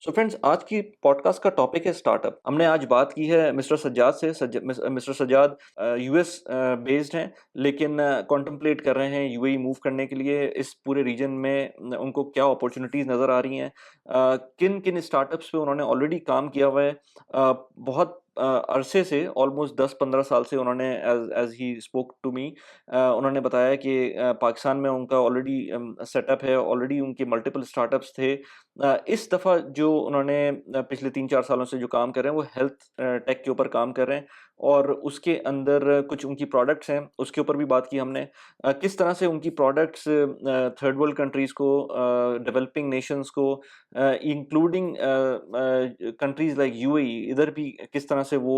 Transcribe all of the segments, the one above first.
So friends, आज की podcast का टॉपिक है स्टार्टअप। हमने आज बात की है मिस्टर सज्जाद से। मिस्टर सज्जाद यूएस बेस्ड हैं, लेकिन कॉन्टम्पलेट कर रहे हैं यूएई मूव करने के लिए। इस पूरे रीजन में उनको क्या अपॉर्चुनिटीज़ नज़र आ रही हैं, किन किन स्टार्टअप्स पे उन्होंने ऑलरेडी काम किया हुआ है। बहुत अरसे से, ऑलमोस्ट 10-15 साल से उन्होंने, as as he spoke to me, उन्होंने बताया कि पाकिस्तान में उनका ऑलरेडी सेटअप है, ऑलरेडी उनके मल्टीपल स्टार्टअप्स थे। इस दफ़ा जो उन्होंने पिछले 3-4 सालों से जो काम कर रहे हैं, वो हेल्थ टेक के ऊपर काम कर रहे हैं, और उसके अंदर कुछ उनकी प्रोडक्ट्स हैं, उसके ऊपर भी बात की हमने। किस तरह से उनकी प्रोडक्ट्स थर्ड वर्ल्ड कंट्रीज़ को, डेवलपिंग नेशंस को, इंक्लूडिंग कंट्रीज़ लाइक यूएई, इधर भी किस तरह से वो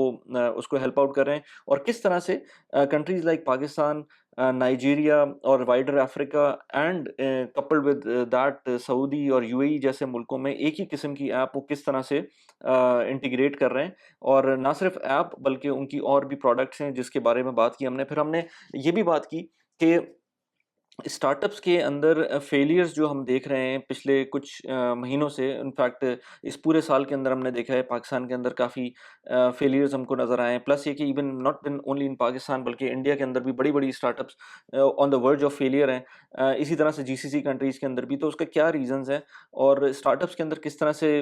उसको हेल्प आउट कर रहे हैं, और किस तरह से कंट्रीज़ लाइक पाकिस्तान, नाइजीरिया और wider Africa and coupled with that Saudi और यूएई जैसे मुल्कों में एक ही किस्म की ऐप वो किस तरह से इंटीग्रेट कर रहे हैं। और ना सिर्फ ऐप, बल्कि उनकी और भी प्रोडक्ट्स हैं जिसके बारे में बात की हमने। फिर हमने ये भी बात की कि स्टार्टअप्स के अंदर फेलियर्स जो हम देख रहे हैं पिछले कुछ महीनों से, इनफैक्ट इस पूरे साल के अंदर हमने देखा है पाकिस्तान के अंदर काफ़ी फेलियर्स हमको नज़र आए हैं। प्लस ये कि even not in only in Pakistan, बल्कि इंडिया के अंदर भी बड़ी-बड़ी startups on the verge of failure हैं। इसी तरह से जीसीसी कंट्रीज़ के अंदर भी। तो उसका क्या रीज़न्स हैं, और स्टार्टअप्स के अंदर किस तरह से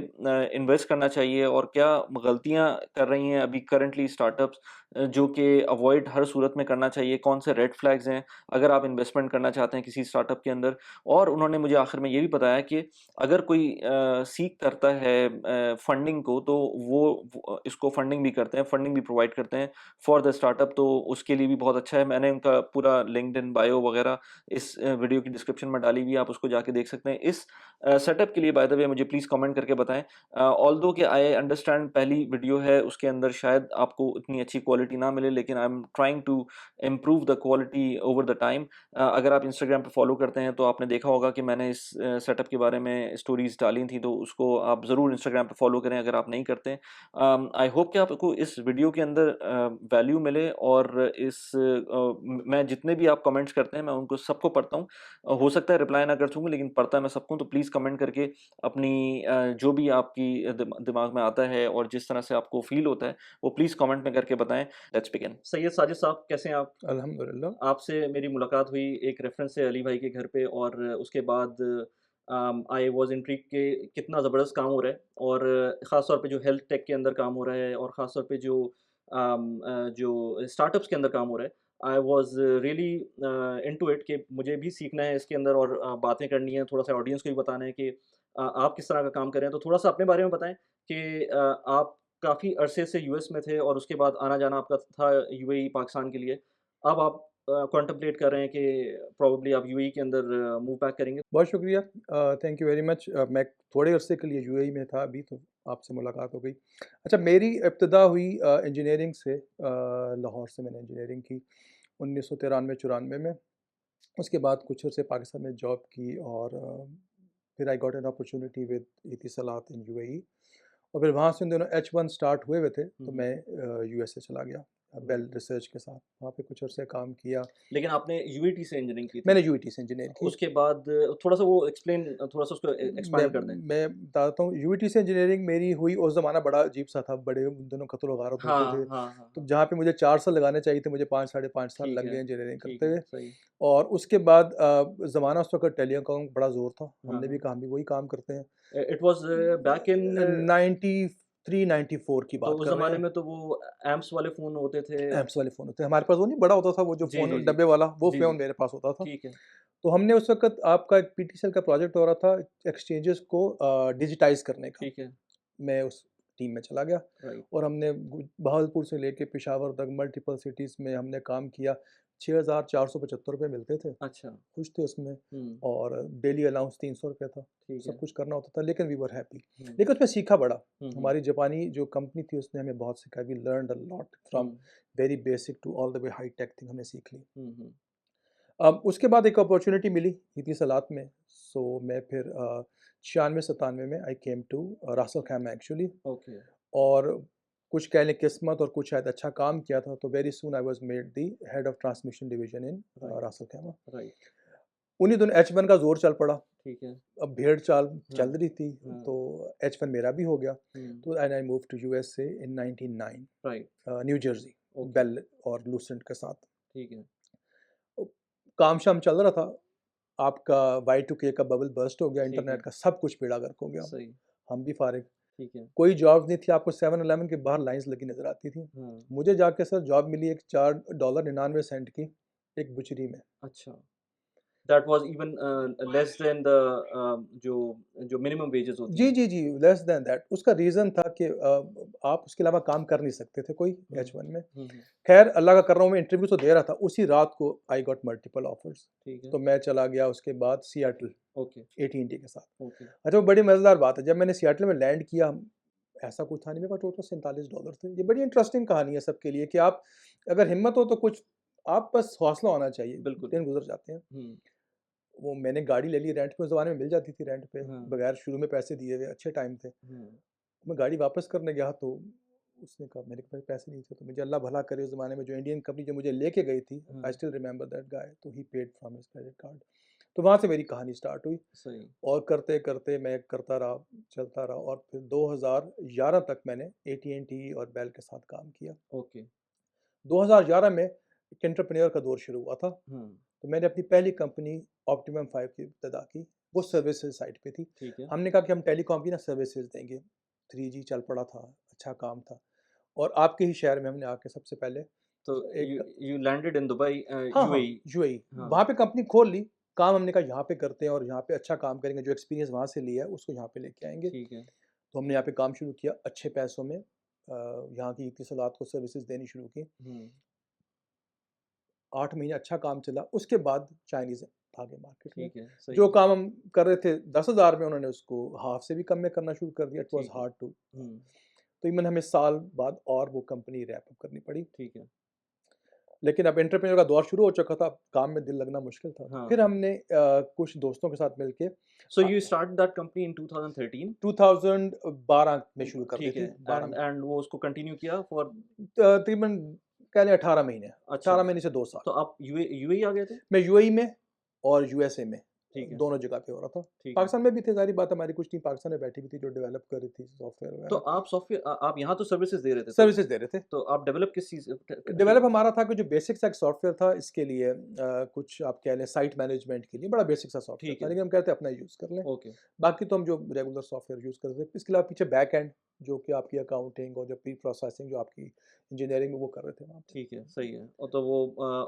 इन्वेस्ट करना चाहिए, और क्या गलतियाँ कर रही हैं अभी करंटली स्टार्टअप्स, जो कि अवॉइड हर सूरत में करना चाहिए, कौन से रेड फ्लैग्स हैं अगर आप इन्वेस्टमेंट करना चाहते हैं किसी स्टार्टअप के अंदर। और उन्होंने मुझे आखिर में ये भी बताया कि अगर कोई सीक करता है फंडिंग को, तो वो इसको फंडिंग भी करते हैं, फंडिंग भी प्रोवाइड करते हैं फॉर द स्टार्टअप। तो उसके लिए भी बहुत अच्छा है। मैंने उनका पूरा लिंक्डइन बायो वगैरह इस वीडियो की डिस्क्रिप्शन में डाली हुई है, आप उसको जाके देख सकते हैं। इस सेटअप के लिए बाय द वे मुझे प्लीज़ कमेंट करके बताएं। ऑल्दो कि आई अंडरस्टैंड पहली वीडियो है, उसके अंदर शायद आपको इतनी अच्छी क्वालिटी ना मिले, लेकिन I am trying to improve the quality over the time. अगर आप इंस्टाग्राम पे फॉलो करते हैं तो आपने देखा होगा कि मैंने इस सेटअप के बारे में स्टोरीज़ डाली थी, तो उसको आप ज़रूर इंस्टाग्राम पे फॉलो करें अगर आप नहीं करते हैं। आई होप कि आपको इस वीडियो के अंदर वैल्यू मिले, और मैं जितने भी आप कमेंट्स करते हैं, मैं उनको सबको पढ़ता हूँ। हो सकता है रिप्लाई ना कर सकूँ, लेकिन पढ़ता मैं सबको हूँ। तो प्लीज़ कमेंट करके अपनी जो भी आपकी दिमाग में आता है और जिस तरह से आपको फ़ील होता है, वो प्लीज़ कमेंट में करके बताएँ। Let's begin. सैयद साजिद साहब, कैसे हैं आप? अल्हम्दुलिल्लाह। आपसे मेरी मुलाकात हुई एक रेफ़रेंस से अली भाई के घर पे, और उसके बाद आई वाज़ इंट्रिग्ड कि कितना ज़बरदस्त काम हो रहा है, और ख़ास तौर पे जो हेल्थ टेक के अंदर काम हो रहा है, और ख़ास तौर पे जो स्टार्टअप्स के अंदर काम हो रहा है। I was really into it कि मुझे भी सीखना है इसके अंदर, और बातें करनी है, थोड़ा-सा ऑडियंस को भी बताना है कि आप किस तरह का काम कर रहे हैं। तो थोड़ा-सा अपने बारे में बताएँ कि आप काफ़ी अरसे से यूएस में थे, और उसके बाद आना-जाना आपका था यूएई, पाकिस्तान के लिए। अब आप कॉन्टेम्पलेट कर रहे हैं कि प्रोबेबली आप यूएई के अंदर मूव बैक करेंगे। बहुत शुक्रिया। Thank you very much. मैं थोड़े अरसे के लिए यूएई में था अभी, तो आपसे मुलाकात हो गई। अच्छा, मेरी इब्तिदा हुई इंजीनियरिंग से। लाहौर से मैंने इंजीनियरिंग की 1993-94 में। उसके बाद कुछ अरसे पाकिस्तान में जॉब की, और फिर I got an opportunity with Etisalat in UAE. और फिर वहाँ से उन दिनों H1 स्टार्ट हुए हुए थे, हुँ, तो हुँ। मैं यूएसए चला गया हुँ। बेल रिसर्च के साथ। वहाँ पे कुछ अरसे काम किया। लेकिन आपने यूईटी से इंजीनियरिंग की थी। मैंने यूईटी से इंजीनियरिंग की। उसके बाद थोड़ा-सा वो एक्सप्लेन, थोड़ा-सा उसको मैं एक्सपांड कर दें। मैं बताता हूँ, यूईटी से इंजीनियरिंग मेरी हुई। उस ज़माना बड़ा अजीब-सा था, बड़े उन दिनों क़त्ल वग़ारत होते हाँ, थे। हाँ, हाँ, तो हाँ। जहाँ पे मुझे 4 साल लगाने चाहिए थे, मुझे 5 साढ़े 5 साल ठीक लग है, गए इंजीनियरिंग ठीक करते है, हुए। सही। और उसके बाद ज़माना उस वक़्त टेलीकॉम का बड़ा ज़ोर था। हाँ, हमने भी हाँ। कहा हम भी वही काम करते हैं। इट वाज़ बैक इन, 93-94 की तो बात उस कर रहे ज़माने हैं। में तो वो एम्प्स वाले फ़ोन होते थे। एम्प्स वाले फ़ोन होते हैं। हमारे पास वो नहीं बड़ा होता था, वो जो जी, जी, फ़ोन जी। डब्बे वाला, वो जी, फ़ोन जी। मेरे पास होता था। ठीक है। तो हमने उस वक़्त आपका एक पीटीसीएल का प्रोजेक्ट हो रहा था, एक्सचेंजेस को डिजिटाइज़ करने का। ठीक है। मैं उस टीम में चला गया, राइट। और हमने बहावलपुर से लेके पेशावर तक मल्टीपल सिटीज़ में हमने काम किया। ₹6,475 मिलते थे, अच्छा। खुश थे उसमें। हुँ। और डेली अलाउंस ₹300 था। ठीक सब है। कुछ करना होता था, लेकिन वी वर हैप्पी। हुँ। लेकिन उसमें सीखा बड़ा। हुँ, हुँ। हमारी जापानी जो कंपनी थी, उसने हमें बहुत सिखाया। We learned a lot from hmm. Very basic to all the way high tech thing हमने सीख ली। हुँ, हुँ। अब उसके बाद एक अपॉर्च्युनिटी मिली इतिसलात में। सो मैं फिर 96-97 में आई केम टू रास अल खैमा एक्चुअली। ओके। और कुछ कह लें किस्मत, और कुछ शायद अच्छा काम किया था, तो very soon I was made the head of transmission division in right, रास अल खैमा। राइट। उन्हीं दिनों H1 का ज़ोर चल पड़ा। ठीक है। अब भेड़-चाल चल हाँ, रही थी, हाँ। तो H1 मेरा भी हो गया। हुँ, तो and I moved to USA in 99 right, new Jersey, okay, Bell और लूसेंट के साथ। ठीक है। तो काम-शाम चल रहा था, आपका Y2K का बबल बर्स्ट हो गया, ठीक है, इंटरनेट का सब कुछ बेड़ा गर्क हो गया। सही, हम भी फारिग, ठीक है। कोई जॉब नहीं थी, आपको 7-11 के बाहर लाइन्स लगी नज़र आती थी। हाँ, मुझे जाके सर जॉब मिली एक $4.99 की, एक बुचरी में। अच्छा। That was even less than the जो जो मिनिमम वेजेस होती जी, हैं। जी, जी, लेस दैन दैट। उसका रीज़न था कि आप उसके अलावा काम कर नहीं सकते थे कोई हुँ, H1 में। हुँ, हुँ, ख़ैर अल्लाह का कर रहा हूँ, मैं इंटरव्यू तो दे रहा था, उसी रात को आई गॉट मल्टीपल ऑफर्स। ठीक है, तो मैं चला गया उसके बाद सिएटल, ओके, AT&T के साथ। ओके, अच्छा, वो बड़ी मज़ेदार बात है, जब मैंने सिएटल में लैंड किया, ऐसा कुछ था नहीं, मेरे पास टोटल $47 थे। ये बड़ी इंटरेस्टिंग कहानी है सबके लिए कि आप अगर हिम्मत हो तो कुछ, आप बस हौसला होना चाहिए, बिल्कुल। दिन गुज़र जाते हैं। हुँ, वो मैंने गाड़ी ले ली रेंट पे, उस ज़माने में मिल जाती थी रेंट पे, हाँ, बगैर शुरू में पैसे दिए हुए, अच्छे टाइम थे। हुँ, मैं गाड़ी वापस करने गया तो उसने कहा, मेरे पास पैसे नहीं थे, तो मुझे अल्लाह भला करे, उस ज़माने में जो इंडियन कंपनी जो मुझे लेके गई थी, आई हाँ, स्टिल रिमेंबर दैट गाय, तो he paid from his credit card. तो वहाँ से मेरी कहानी स्टार्ट हुई सही, और करते-करते मैं करता रहा, चलता रहा और फिर 2011 तक मैंने एटी&टी और बेल के साथ काम किया। ओके, 2011 में एक एंटरप्रेन्योर का दौर शुरू हुआ था, हाँ, तो मैंने अपनी पहली कंपनी ऑप्टिमम 5 की इब्तिदा की, वो सर्विसेज़ साइड पे थी। ठीक है। हमने कहा कि हम टेलीकॉम की ना सर्विसेज़ देंगे, 3G चल पड़ा था, अच्छा काम था और आपके ही शहर में हमने आके सबसे पहले तो एक, यू लैंडेड इन दुबई हाँ, हाँ, यूएई। यूएई, हाँ, वहाँ पे कंपनी खोल ली, काम हमने कहा यहाँ पे करते हैं और यहाँ पे अच्छा काम करेंगे, जो एक्सपीरियंस वहाँ से लिया है उसको यहाँ पे लेके आएँगे। ठीक है। तो हमने यहाँ पे काम शुरू किया अच्छे पैसों में, यहाँ की इत्तिसलात को सर्विसेज़ देनी शुरू की। हुँ, 8 महीने अच्छा काम चला, उसके बाद चाइनीज़ आ गए मार्केट में। ठीक है, सही जो है, काम हम कर रहे थे 10,000 में, उन्होंने उसको हाफ़ से भी कम में करना शुरू कर दिया। इट वाज़ ठीक है। हार्ड टू, हुँ, तकरीबन हमें साल बाद और वो कंपनी रैप अप करनी पड़ी। ठीक है। लेकिन अब एंटरप्रेन्योर का दौर शुरू हो चुका था, अब काम में दिल लगना मुश्किल था। तो फिर हाँ, हमने कुछ दोस्तों के साथ मिलके so uh, you started that company in 2013। 2012 में शुरू कर दी ठीक है, थी, 12 में। एंड वो उसको कंटिन्यू किया फॉर। तकरीबन कह लें 18 महीने, अच्छा, 18 महीने से 2 साल। तो आप यूएई आ गए थे? मैं यूएई में और यूएसए में, ठीक है, दोनों जगह पे हो रहा था। ठीक है। पाकिस्तान में भी थे, ज़ाहिर बात है, हमारी कुछ टीम पाकिस्तान में बैठी हुई थी जो डेवलप कर रही थी सॉफ्टवेयर तो वगैरह। आप आप यहाँ तो सर्विसेज़ दे रहे थे, सर्विसेज़ दे रहे थे। तो आप डेवलप किस चीज़ क क डेवलप क हमारा था कि जो बेसिक सा एक सॉफ्टवेयर था इसके लिए, कुछ आप कह लें साइट मैनेजमेंट के लिए, बड़ा बेसिक सा सॉफ्टवेयर ठीक था, है, लेकिन हम कहते हैं अपना यूज़ कर लें। ओके, बाकी तो हम जो रेगुलर सॉफ्टवेयर यूज़ करते थे। इसके अलावा पीछे बैक एंड जो कि आपकी अकाउंटिंग और जो प्री प्रोसेसिंग जो आपकी इंजीनियरिंग में, वो कर रहे थे वहाँ पे। ठीक है, सही है। और तो वो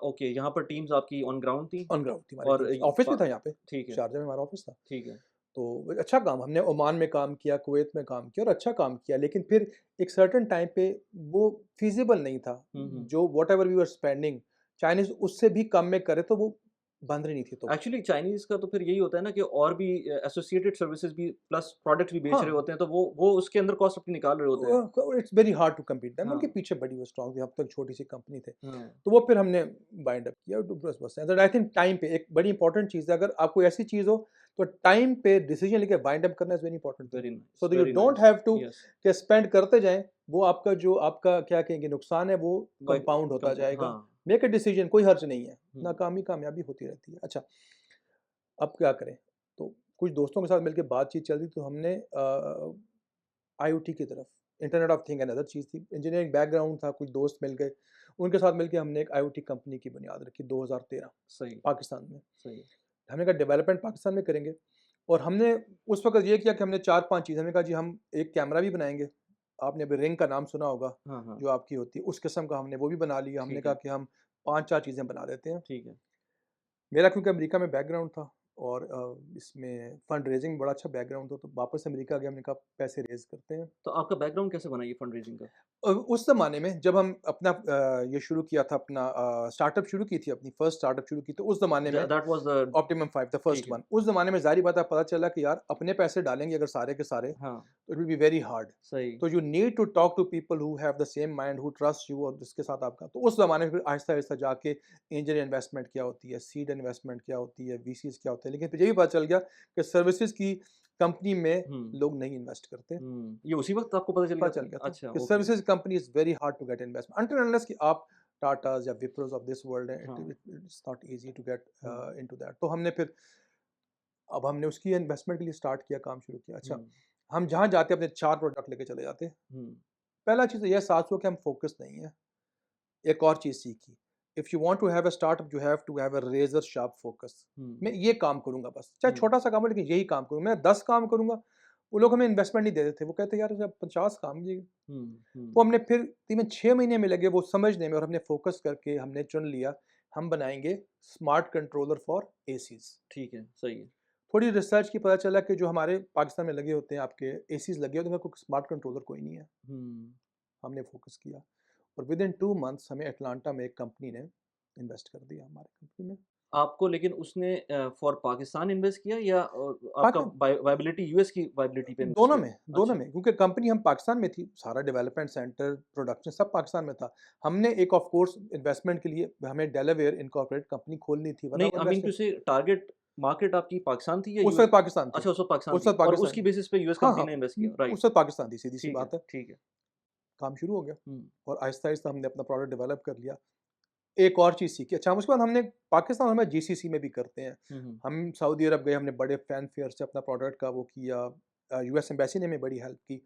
ओके, यहाँ पर टीम्स आपकी ऑन ग्राउंड थी ऑन ग्राउंड थी हमारी और टीम्स, य ऑफ़िस भी प था यहाँ पे, ठीक है, शारजा में हमारा ऑफ़िस था। ठीक है। तो अच्छा काम हमने ओमान में काम किया, कुवैत में काम किया और अच्छा काम किया, लेकिन फिर एक सर्टेन टाइम पे वो फ़ीज़िबल नहीं था। Hmm, hmm. जो whatever we were spending, Chinese उससे भी कम में करे तो वो बन रही नहीं थी तो। एक्चुअली चाइनीज़ का तो फिर यही होता है ना कि और भी एसोसिएटेड सर्विसेज़ भी प्लस प्रोडक्ट्स भी बेच रहे हाँ, होते हैं, तो वो उसके अंदर कॉस्ट अपनी निकाल रहे होते हैं। It's very hard to compete them, उनके हाँ, पीछे बड़ी वो स्ट्रॉन्ग थी, हम तो एक छोटी-सी कंपनी थे। हाँ, तो वो फिर हमने बाइंड अप किया टू बस बस एंड आई थिंक टाइम पे एक बड़ी इंपॉर्टेंट चीज़ है, अगर आपको ऐसी चीज़ हो तो टाइम पे डिसीजन लेके बाइंड अप करना is very important thing. So that you very don't nice. Have to yes, के स्पेंड करते जाएँ, वो आपका जो आपका क्या कहेंगे नुकसान है वो बाय कंपाउंड होता कम जाएगा। हाँ, मेक अ डिसीजन, कोई हर्ज नहीं है, हुँ, नाकामी कामयाबी होती रहती है। अच्छा, अब क्या करें? तो कुछ दोस्तों के साथ मिलके बातचीत चल रही, तो हमने आईओटी की तरफ, इंटरनेट ऑफ थिंग अनदर चीज़ थी, इंजीनियरिंग बैकग्राउंड था, कुछ दोस्त मिल गए, उनके साथ मिलके हमने एक आईओटी कंपनी की बुनियाद रखी 2013 सही, पाकिस्तान में। सही। हमने कहा डेवलपमेंट पाकिस्तान में करेंगे और हमने उस वक़्त ये किया कि हमने 4-5 चीज़ें, हमने कहा जी हम एक कैमरा भी बनाएँगे, आपने अभी रिंग का नाम सुना होगा, हाँ, हाँ, जो आपकी होती है, उस किस्म का हमने वो भी बना लिया। हमने ठीक कहा है, कि हम 5-4 चीज़ें बना देते हैं। ठीक है। मेरा क्योंकि अमेरिका में बैकग्राउंड था और इसमें फंड रेज़िंग बड़ा अच्छा बैकग्राउंड था, तो वापस अमेरिका गया, हमने कहा पैसे रेज़ करते हैं। तो आपका बैकग्राउंड कैसे बना ये फंड-रेज़िंग का? उस ज़माने में जब हम अपना ये शुरू किया था, अपना स्टार्टअप शुरू की थी, अपनी फर्स्ट स्टार्टअप शुरू की, तो उस ज़माने में that was the optimum 5 the first ठीक है, वन, उस ज़माने में ज़ाहिर बात है पता चला कि यार अपने पैसे डालेंगे अगर सारे के सारे, हाँ, तो it will be very hard. सही, तो you need to talk to people who have the same mind, who trust you और जिसके साथ आपका, तो उस ज़माने में फिर आहिस्ता-आहिस्ता जाके एंजल इन्वेस्टमेंट क्या होती है, सीड इन्वेस्टमेंट क्या होती है, वीसीज़ क्या होते हैं, लेकिन फिर ये भी पता चल गया कि सर्विसेज़ की कंपनी में हुँ, लोग नहीं इन्वेस्ट करते। हुँ। ये उसी वक़्त आपको पता चल पता गया चल था? गया था अच्छा, कि okay, services company is very hard to get investment until unless कि आप टाटाज़ या विप्रोज़ ऑफ दिस वर्ल्ड हैं, हाँ, it's not easy to get हाँ, इनटू दैट। तो हमने फिर अब हमने उसकी इन्वेस्टमेंट के लिए स्टार्ट किया, काम शुरू किया। अच्छा, हुँ, हम जहाँ जाते अपने 4 प्रोडक्ट लेके चले जाते। हुँ, पहला चीज़ तो ये एहसास हुआ कि हम फ़ोकस नहीं है। एक और चीज़ सीखी, if you want to have a startup you have to have a razor sharp focus. Hmm, मैं ये काम करूँगा बस, चाहे हुँ, छोटा-सा काम हो लेकिन यही काम करूँगा। मैं 10 काम करूँगा, वो लोग हमें इन्वेस्टमेंट नहीं देते थे। वो कहते यार जब 50 काम ये, हुँ, तो हुँ, हमने फिर तकरीबन 6 महीने में लगे वो समझने में, और हमने फ़ोकस करके हमने चुन लिया, हम बनाएँगे स्मार्ट कंट्रोलर फॉर एसीज़। ठीक है, सही है। थोड़ी रिसर्च की पता चला कि जो हमारे पाकिस्तान में लगे होते हैं आपके एसीज़ लगे होते हैं, उनमें कोई स्मार्ट कंट्रोलर कोई नहीं है। हुँ, हमने फ़ोकस किया और विदिन 2 मंथ्स हमें अटलांटा में एक कंपनी ने इन्वेस्ट कर दिया हमारी कंपनी में। आपको लेकिन उसने फॉर पाकिस्तान इन्वेस्ट किया या आपका पाक वायबिलिटी यूएस की वायबिलिटी पे इन्वेस्ट दोनों किया? में, दोनों अच्छा, में, क्योंकि कंपनी हम पाकिस्तान में थी, सारा डेवलपमेंट सेंटर, प्रोडक्शन सब पाकिस्तान में था। हमने एक ऑफ कोर्स इन्वेस्टमेंट के लिए हमें डेलावेयर इनकॉर्पोरेट कंपनी खोलनी थी, वरना नहीं वो आई मीन इन्वेस्ट टू से टारगेट मार्केट आपकी पाकिस्तान थी या उस यूएस? वक़्त पाकिस्तान थी। अच्छा, उस वक़्त पाकिस्तान उस थी वक़्त और पाकिस्तान उसकी थी। बेसिस पे यूएस हाँ, कंपनी हाँ, ने इन्वेस्ट किया, राइट? उस वक़्त पाकिस्तान थी, सीधी-सी ठीक है, बात है। ठीक है। काम शुरू हो गया हुँ, और आहिस्ता-आहिस्ता हमने अपना प्रोडक्ट डेवलप कर लिया। एक और चीज़ सीखी, अच्छा उसके बाद हमने पाकिस्तान हमें जीसीसी में भी करते हैं। हुँ, हुँ, हम सऊदी अरब गए, हमने बड़े फैन फेयर से अपना प्रोडक्ट का वो किया। यूएस एम्बेसी ने हमें बड़ी हेल्प की।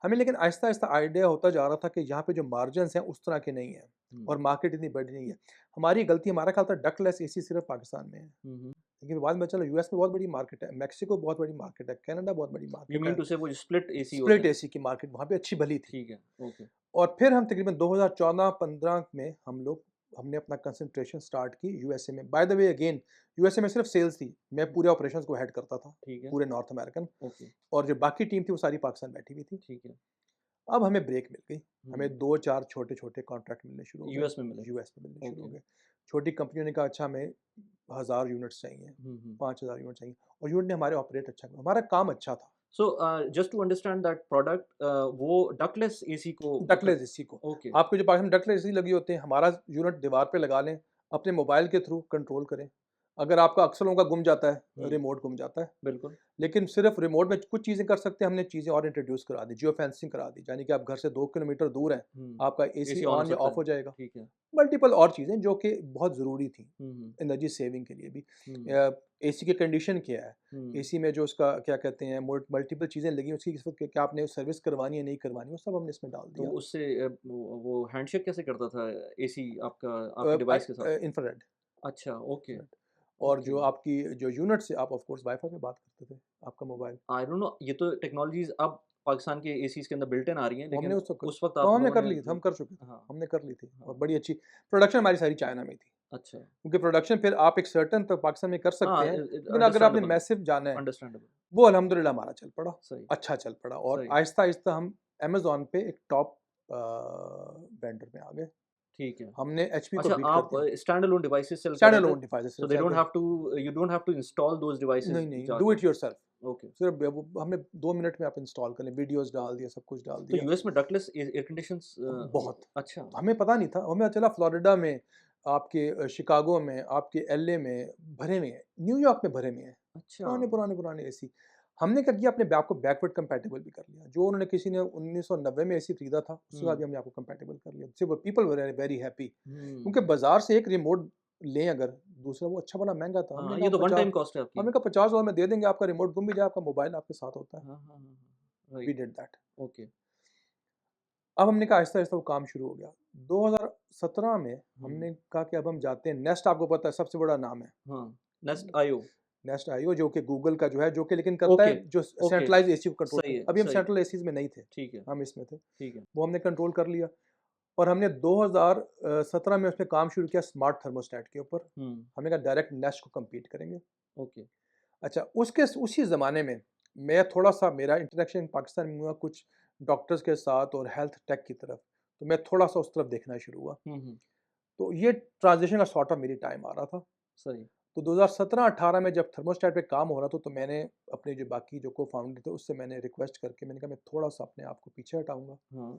हमें लेकिन आहिस्ता-आहिस्ता आइडिया होता जा रहा था कि यहाँ पे जो मार्जिन्स हैं उस तरह के नहीं हैं हुँ, और मार्केट इतनी बड़ी नहीं है। हमारी गलती, हमारा ख़्याल था डक्टलेस एसी सिर्फ़ पाकिस्तान में है। हुँ, हुँ। लेकिन बाद में चला यूएस में बहुत बड़ी मार्केट है, मेक्सिको बहुत बड़ी मार्केट है, कनाडा बहुत बड़ी यू मार्केट मीन है। टू से वो स्प्लिट एसी होते स्प्लिट हैं? एसी की मार्केट वहाँ पे अच्छी भली थी। ठीक है, ओके। और फिर हम तकरीबन 2014-15 में हमने अपना कंसंट्रेशन स्टार्ट की यूएसए में। By the way again USA में सिर्फ सेल्स थी, मैं हुँ, पूरे ऑपरेशंस को हेड करता था, ठीक है, पूरे नॉर्थ अमेरिकन, ओके, और जो बाकी टीम थी वो सारी पाकिस्तान बैठी हुई थी। ठीक है। अब हमें ब्रेक मिल गई, हुँ, हमें 2-4 छोटे-छोटे कॉन्ट्रैक्ट मिलने शुरू हो गए, यूएस में मिले, यूएस में मिलने शुरू हो ओके। गए। छोटी कंपनियों ने कहा अच्छा हमें 1000 यूनिट्स चाहिए, हुँ, हुँ। 5000 यूनिट चाहिए, और यूनिट ने हमारे ऑपरेट अच्छा किया, हमारा काम अच्छा था। So just to understand that product वो डक्टलेस एसी को मतलब डक्टलेस एसी को, ओके, आपके जो पास में डक्टलेस एसी लगी होते हैं, हमारा यूनिट दीवार पे लगा लें, अपने मोबाइल के थ्रू कंट्रोल करें। अगर आपका अक्सर लोगों का गुम जाता है, हुँ, रिमोट गुम जाता है, बिल्कुल, लेकिन सिर्फ रिमोट में कुछ चीज़ें कर सकते हैं, हमने चीज़ें और इंट्रोड्यूस करा दी, जियो फेंसिंग करा दी, यानी कि आप घर से 2 किलोमीटर दूर हैं, हुँ, आपका एसी एसी ऑन हो ऑन या सकता ऑफ है, हो जाएगा। ठीक है। मल्टीपल और चीज़ें जो कि बहुत ज़रूरी थी, हुँ, हुँ, एनर्जी सेविंग के लिए भी। हुँ, एसी की कंडीशन क्या है? हुँ, एसी में जो उसका क्या कहते हैं, मल्टीपल चीज़ें लगी, उसकी इस वक़्त क्या आपने सर्विस करवानी है, नहीं करवानी, वो सब हमने इसमें डाल तो दिया। उससे वो हैंडशेक कैसे करता था एसी आपका आपके डिवाइस के साथ? इंफ्रारेड, अच्छा, ओके, इंफ्रारेड, और ओके। जो आपकी जो यूनिट से आप ऑफ कोर्स वाई-फाई पे बात करते थे, आपका मोबाइल। आई डोंट नो ये तो टेक्नोलॉजीज़ अब पाकिस्तान के एसीज़ के अंदर बिल्ट इन आ रही हैं, वो हमने लेकिन उस वक़्त उस वक़्त तो आप हमने लोगों कर ने ली थी, हम जो कर चुके थे, हाँ, हमने कर ली थी और हाँ, बड़ी अच्छी प्रोडक्शन हमारी सारी चाइना में थी। अच्छा। क्योंकि प्रोडक्शन फिर आप एक सर्टेन तक पाकिस्तान में कर सकते हाँ, हैं, लेकिन अगर आपने अंडरस्टैंडेबल है, मैसिव जाना है, अंडरस्टैंडेबल, वो अल्हम्दुलिल्लाह हमारा चल पड़ा, सही, अच्छा चल पड़ा, और सही, आहिस्ता-आहिस्ता हम अमेज़न पे एक टॉप वेंडर में आ गए। ठीक है। हमने एचपी को अच्छा बीट कर आप दिया। स्टैंड अलोन डिवाइसेज़ सेल कर स्टैंड रहे थे? अलोन डिवाइसेज़ सो सिर्फ सेल कर, you don't have to install those devices नहीं, नहीं, डू जाके। It yourself. ओके। सिर्फ वो हमने 2 मिनट में आप इंस्टॉल कर लें, वीडियोज़ डाल दिया, सब कुछ डाल तो दिया। यूएस में डक्टलेस एयर कंडीशंस बहुत, अच्छा, हमें पता नहीं था, हमें चला फ्लोरिडा में, आपके शिकागो में, आपके एलए में भरे हुए हैं, न्यूयॉर्क में भरे हुए हैं, अच्छा। पुराने एसी। हमने क्या किया, अपने बैग को बैकवर्ड कंपैटिबल भी कर लिया। जो उन्होंने किसी ने 1990 में एसी खरीदा था, उसके बाद हुँ, भी हमने आपको कंपैटिबल कर लिया। सिर्फ पीपल वर वेरी हैप्पी, क्योंकि हुँ। बाज़ार से एक रिमोट लें अगर, दूसरा वो अच्छा बड़ा महँगा था। हाँ, ये तो वन टाइम कॉस्ट है आपकी। हमने कहा $50 में दे देंगे, आपका रिमोट गुम भी जाए, आपका मोबाइल आपके साथ होता है। हाँ, हाँ, हाँ, हाँ। We right, did that. Okay. अब हमने कहा आहिस्ता-आहिस्ता वो काम शुरू हो गया। 2017 में हुँ, हमने कहा कि अब हम जाते हैं, नेस्ट आपको पता है सबसे बड़ा नाम है। हाँ, नेस्ट आईओ। नेस्ट आईओ जो कि गूगल का जो है, जो कि लेकिन करता ओके, है जो ओके, सेंट्रलाइज़्ड एसी को कंट्रोल सही करता है, है। अभी हम सही है। सेंट्रल एसीज़ में नहीं थे, ठीक है, हम इसमें थे। ठीक है। वो हमने कंट्रोल कर लिया और हमने 2017 में उसमें काम शुरू किया स्मार्ट थर्मोस्टेट के ऊपर। हुँ, हमने कहा डायरेक्ट नेस्ट को कम्पीट करेंगे। ओके। अच्छा, उसके उसी ज़माने में मैं थोड़ा-सा, मेरा इंटरेक्शन पाकिस्तान में हुआ कुछ डॉक्टर्स के साथ और हेल्थ टेक की तरफ, तो मैं थोड़ा-सा उस तरफ देखना शुरू हुआ। हुँ, हुँ, तो ये ट्रांज़िशन का सॉर्ट ऑफ मेरी टाइम आ रहा था। सही। तो 2017-18 में जब थर्मोस्टेट पे काम हो रहा था, तो मैंने अपने जो बाकी जो को-फाउंडर थे उससे मैंने रिक्वेस्ट करके मैंने कहा मैं थोड़ा-सा अपने आप को पीछे हटाऊँगा। हाँ,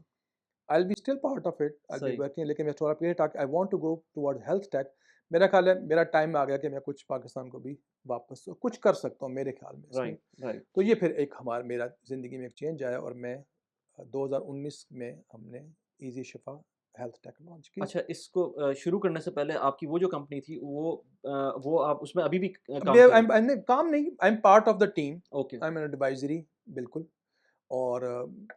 I will be still part of it, I will be सही। वर्किंग, लेकिन मैं थोड़ा पीछे हटा के I want to go towards health tech. मेरा ख्याल है मेरा टाइम आ गया कि मैं कुछ पाकिस्तान को भी वापस कुछ कर सकता हूँ मेरे ख्याल में इसमें। Right, right. तो ये फिर एक मेरा ज़िंदगी में एक चेंज आया और मैं 2019 में हमने ईज़ी शिफ़ा हेल्थ टेक लॉन्च की। अच्छा, इसको शुरू करने से पहले आपकी वो जो कंपनी थी वो आप उसमें अभी भी काम मैं कर रहे हैं? काम नहीं, I am part of the team, okay. I am an advisory, बिल्कुल। और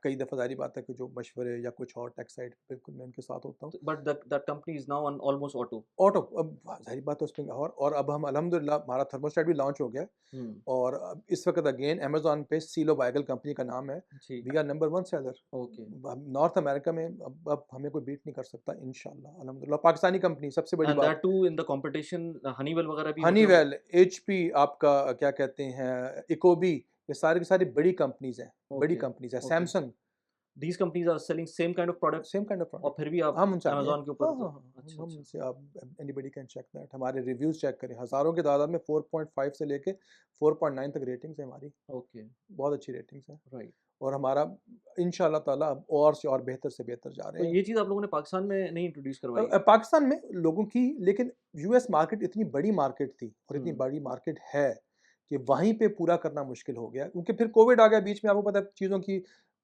कई दफ़ा ज़ाहिर बात है कि जो मशवरे या कुछ और टेक साइड बिल्कुल मैं उनके साथ होता हूँ। But that company is now on almost auto. Auto अब ज़ाहिर बात है उसमें, और अब हम अल्हम्दुलिल्लाह हमारा थर्मोस्टेट भी लॉन्च हो गया है। हुँ, और अब इस वक़्त अगेन अमेज़न पे सीलो बाइगल कंपनी का नाम है। जी, we are number 1 seller. Okay. North America में अब हमें कोई बीट नहीं कर सकता इंशाल्लाह अल्हम्दुलिल्लाह। पाकिस्तानी कंपनी सबसे बड़ी एंड बात। That to in the competition Honeywell वगैरह भी मतलब हनीवेल, एचपी, आपका क्या कहते हैं, इकोबी, ये सारी की सारी बड़ी कंपनीज़ हैं, बड़ी ओके, कंपनीज़ हैं। Okay. Samsung, these companies are selling same kind of product same kind of और प्रोडक्ट। फिर भी आप हम उनसे आगे हैं। अमेज़न के ऊपर हाँ, हाँ, तो हाँ, अच्छा, हम अच्छा। उनसे, आप एनीबॉडी कैन चेक दैट, हमारे रिव्यूज़ चेक करें, हज़ारों की तादाद में 4.5 से लेके 4.9 तक रेटिंग्स हैं हमारी, ओके, बहुत अच्छी रेटिंग्स हैं। राइट। और हमारा इंशाल्लाह ताला अब और से और बेहतर से बेहतर जा तो रहे हैं। ये चीज़ आप लोगों ने पाकिस्तान में नहीं इंट्रोड्यूस करवाई? पाकिस्तान में लोगों की, लेकिन यूएस मार्केट इतनी बड़ी मार्केट थी और इतनी हुँ, बड़ी मार्केट है कि वहीं पे पूरा करना मुश्किल हो गया, क्योंकि फिर कोविड आ गया बीच में, आपको पता है चीज़ों की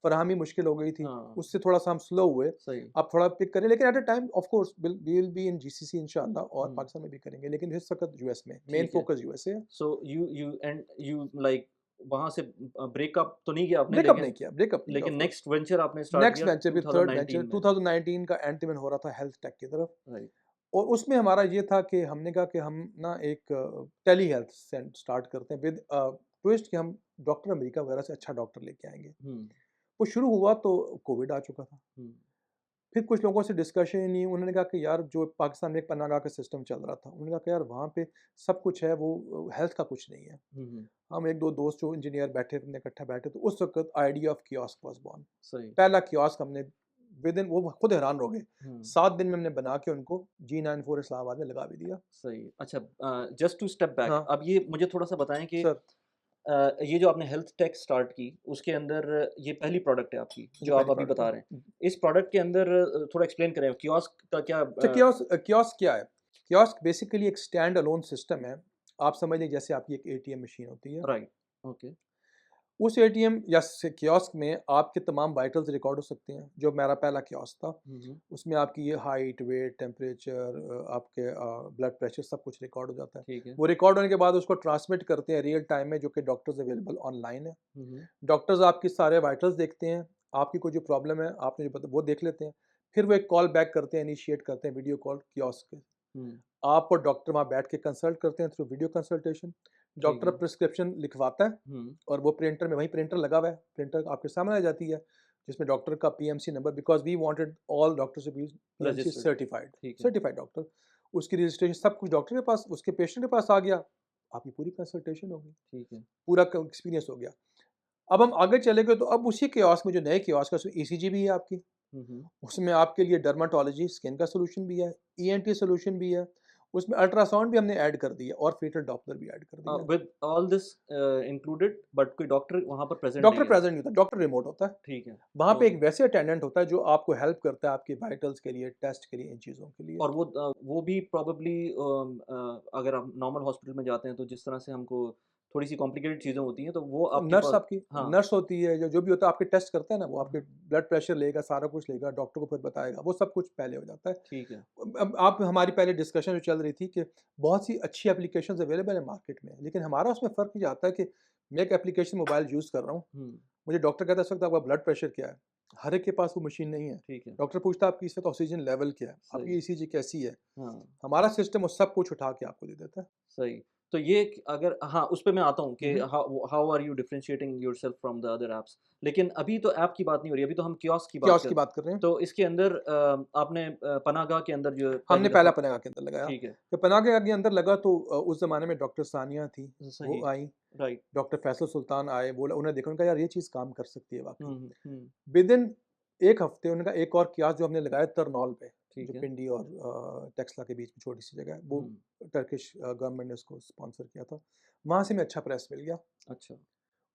फराहमी मुश्किल हो गई थी, हाँ, उससे थोड़ा सा हम स्लो हुए। सही। अब थोड़ा पिक करें, लेकिन at a time of course we will be in GCC इंशाल्लाह, और हुँ, पाकिस्तान में भी करेंगे, लेकिन इस वक्त यूएस में मेन ठीक है। फोकस यूएस है। सो यू लाइक वहाँ से ब्रेकअप तो नहीं किया आपने ब्रेकअप नहीं किया, ब्रेकअप नहीं किया, लेकिन ऑफ कोर्स। नेक्स्ट वेंचर आपने स्टार्ट नेक्स्ट किया वेंचर भी, थर्ड वेंचर 2019 में। 2019 का एंड में हो रहा था हेल्थ टेक की तरफ। राइट। और उसमें हमारा ये था कि हमने कहा कि हम ना एक टेली हेल्थ स्टार्ट करते हैं विद ट्विस्ट कि हम डॉक्टर अमेरिका वगैरह से अच्छा डॉक्टर लेके आएंगे। हुँ, वो शुरू हुआ तो कोविड आ चुका था। हुँ, फिर कुछ लोगों से डिस्कशन ही नहीं, उन्होंने कहा कि यार जो पाकिस्तान में एक पनागा का सिस्टम चल रहा था, उन्होंने कहा कि यार वहाँ पे सब कुछ है, वो हेल्थ का कुछ नहीं है। हुँ, हुँ, हम एक दो दोस्त जो इंजीनियर बैठे थे, इकट्ठा बैठे, तो उस वक्त idea of kiosk was born. सही। पहला कियोस्क हमने विद इन, वो खुद हैरान हो गए, हुँ, 7 दिन में हमने बना के उनको G94 इस्लामाबाद में लगा भी दिया। सही। अच्छा जस्ट टू स्टेप बैक हाँ, अब ये मुझे थोड़ा-सा बताएँ कि सर। ये जो आपने हेल्थ टेक स्टार्ट की, उसके अंदर ये पहली प्रोडक्ट है आपकी, ये जो आप पहली अभी प्रोडक्ट बता है। रहे हैं। इस प्रोडक्ट के अंदर थोड़ा एक्सप्लेन करें, कियोस्क का क्या अच्छा, कियोस्क क्या है? कियोस्क बेसिकली एक स्टैंड अलोन सिस्टम है। आप समझ लीजिए जैसे आपकी एक एटीएम मशीन होती है। Right, okay. उस एटीएम या कियोस्क में आपके तमाम वाइटल्स रिकॉर्ड हो सकते हैं, जो मेरा पहला कियोस्क था। हुँ, हुँ, उसमें आपकी ये हाइट, वेट, टेम्परेचर, आपके ब्लड प्रेशर सब कुछ रिकॉर्ड हो जाता है। ठीक है। वो रिकॉर्ड होने के बाद उसको ट्रांसमिट करते हैं रियल टाइम में, जो कि डॉक्टर्स अवेलेबल ऑनलाइन है। हुँ, हुँ, डॉक्टर्स आपकी सारे वाइटल्स देखते हैं, आपकी कोई जो प्रॉब्लम है, आपने जो वो देख लेते हैं। फिर वो एक कॉल बैक करते हैं, इनिशिएट करते हैं वीडियो कॉल कियोस्क के। हुँ, आप और डॉक्टर वहाँ बैठ के कंसल्ट करते हैं थ्रू वीडियो कंसल्टेशन। ठीक डॉक्टर है। प्रिस्क्रिप्शन लिखवाता है, हुँ, और वो प्रिंटर में, वहीं प्रिंटर लगा हुआ है, प्रिंटर आपके सामने आ जाती है, जिसमें डॉक्टर का PMC number, because we wanted all doctors to be PMC registered, certified, ठीक है। Certified doctor. उसकी रजिस्ट्रेशन सब कुछ डॉक्टर के पास, उसके पेशेंट के पास आ गया, आपकी पूरी कंसल्टेशन हो गई, ठीक है। पूरा क एक्सपीरियंस हो गया। अब हम आगे चले गए, तो अब उसी कियोस्क में, जो नए कियोस्क है, उसमें ईसीजी भी है आपकी, हुँ, हुँ। उसमें आपके लिए डर्माटोलॉजी स्किन का सॉल्यूशन भी है, ईएनटी सॉल्यूशन भी है, उसमें अल्ट्रासाउंड भी हमने ऐड कर दिया, और फीटल डॉपलर भी ऐड कर दिया। With all this included but कोई डॉक्टर वहाँ पर प्रेज़ेंट डॉक्टर नहीं है। प्रेज़ेंट नहीं होता, डॉक्टर रिमोट होता है। ठीक है। वहाँ पे तो एक वैसे अटेंडेंट होता है जो आपको हेल्प करता है आपकी वाइटल्स के लिए, टेस्ट के लिए, इन चीज़ों के लिए। और वो भी प्रोबेबली अगर आप नॉर्मल हॉस्पिटल में जाते हैं तो जिस तरह से हमको थोड़ी-सी कॉम्प्लिकेटेड चीज़ें होती हैं, तो वो आपके नर्स पास आपकी, हाँ, नर्स होती है, जो जो भी होता है आपके टेस्ट करता है ना, वो आपके हाँ, ब्लड प्रेशर लेगा, सारा कुछ लेगा, डॉक्टर को फिर बताएगा, वो सब कुछ पहले हो जाता है। ठीक है। अब आप, हमारी पहले डिस्कशन जो चल रही थी कि बहुत सी अच्छी एप्लीकेशंस अवेलेबल है मार्केट में, लेकिन हमारा उसमें फ़र्क ये आता है कि मैं एक एप्लीकेशन मोबाइल यूज़ कर रहा हूँ, हुँ, मुझे डॉक्टर कहता है इस वक़्त आपका ब्लड प्रेशर क्या है? हर एक के पास वो मशीन नहीं है। ठीक है। डॉक्टर पूछता है आपकी इस वक़्त ऑक्सीजन लेवल क्या है? आपकी सही। ईसीजी कैसी है? हाँ, हमारा सिस्टम वो सब कुछ उठा के आपको दे देता है। सही। तो ये अगर हाँ, उस पे मैं आता हूँ हुँ, कि हुँ। How how are you differentiating yourself from the other apps? लेकिन अभी तो ऐप की बात नहीं हो रही है, अभी तो हम कियोस्क की बात कियोस्क कर की रहे हैं। बात कर रहे हैं। तो इसके अंदर आपने पनागाह के अंदर जो हमने पहली पहला दफ़ा पनागा के अंदर लगाया। ठीक है, जब पनागा के अंदर लगा तो उस ज़माने में डॉक्टर सानिया थी, सही, वो आई, राइट। डॉक्टर फैसल सुल्तान आए, बोला, उन्होंने देखा, उन्होंने कहा यार ये चीज़ काम कर सकती है वाक़ई। हुँ, हुँ, हुँ, विदिन 1 हफ्ते उन्होंने कहा एक और कियोस्क जो हमने लगाया तरनौल पे, जो ठीक है। पिंडी और टेक्सला के बीच में छोटी-सी जगह है, वो हुँ, टर्किश गवर्नमेंट ने उसको स्पॉन्सर किया था। वहाँ से हमें अच्छा प्रेस मिल गया, अच्छा।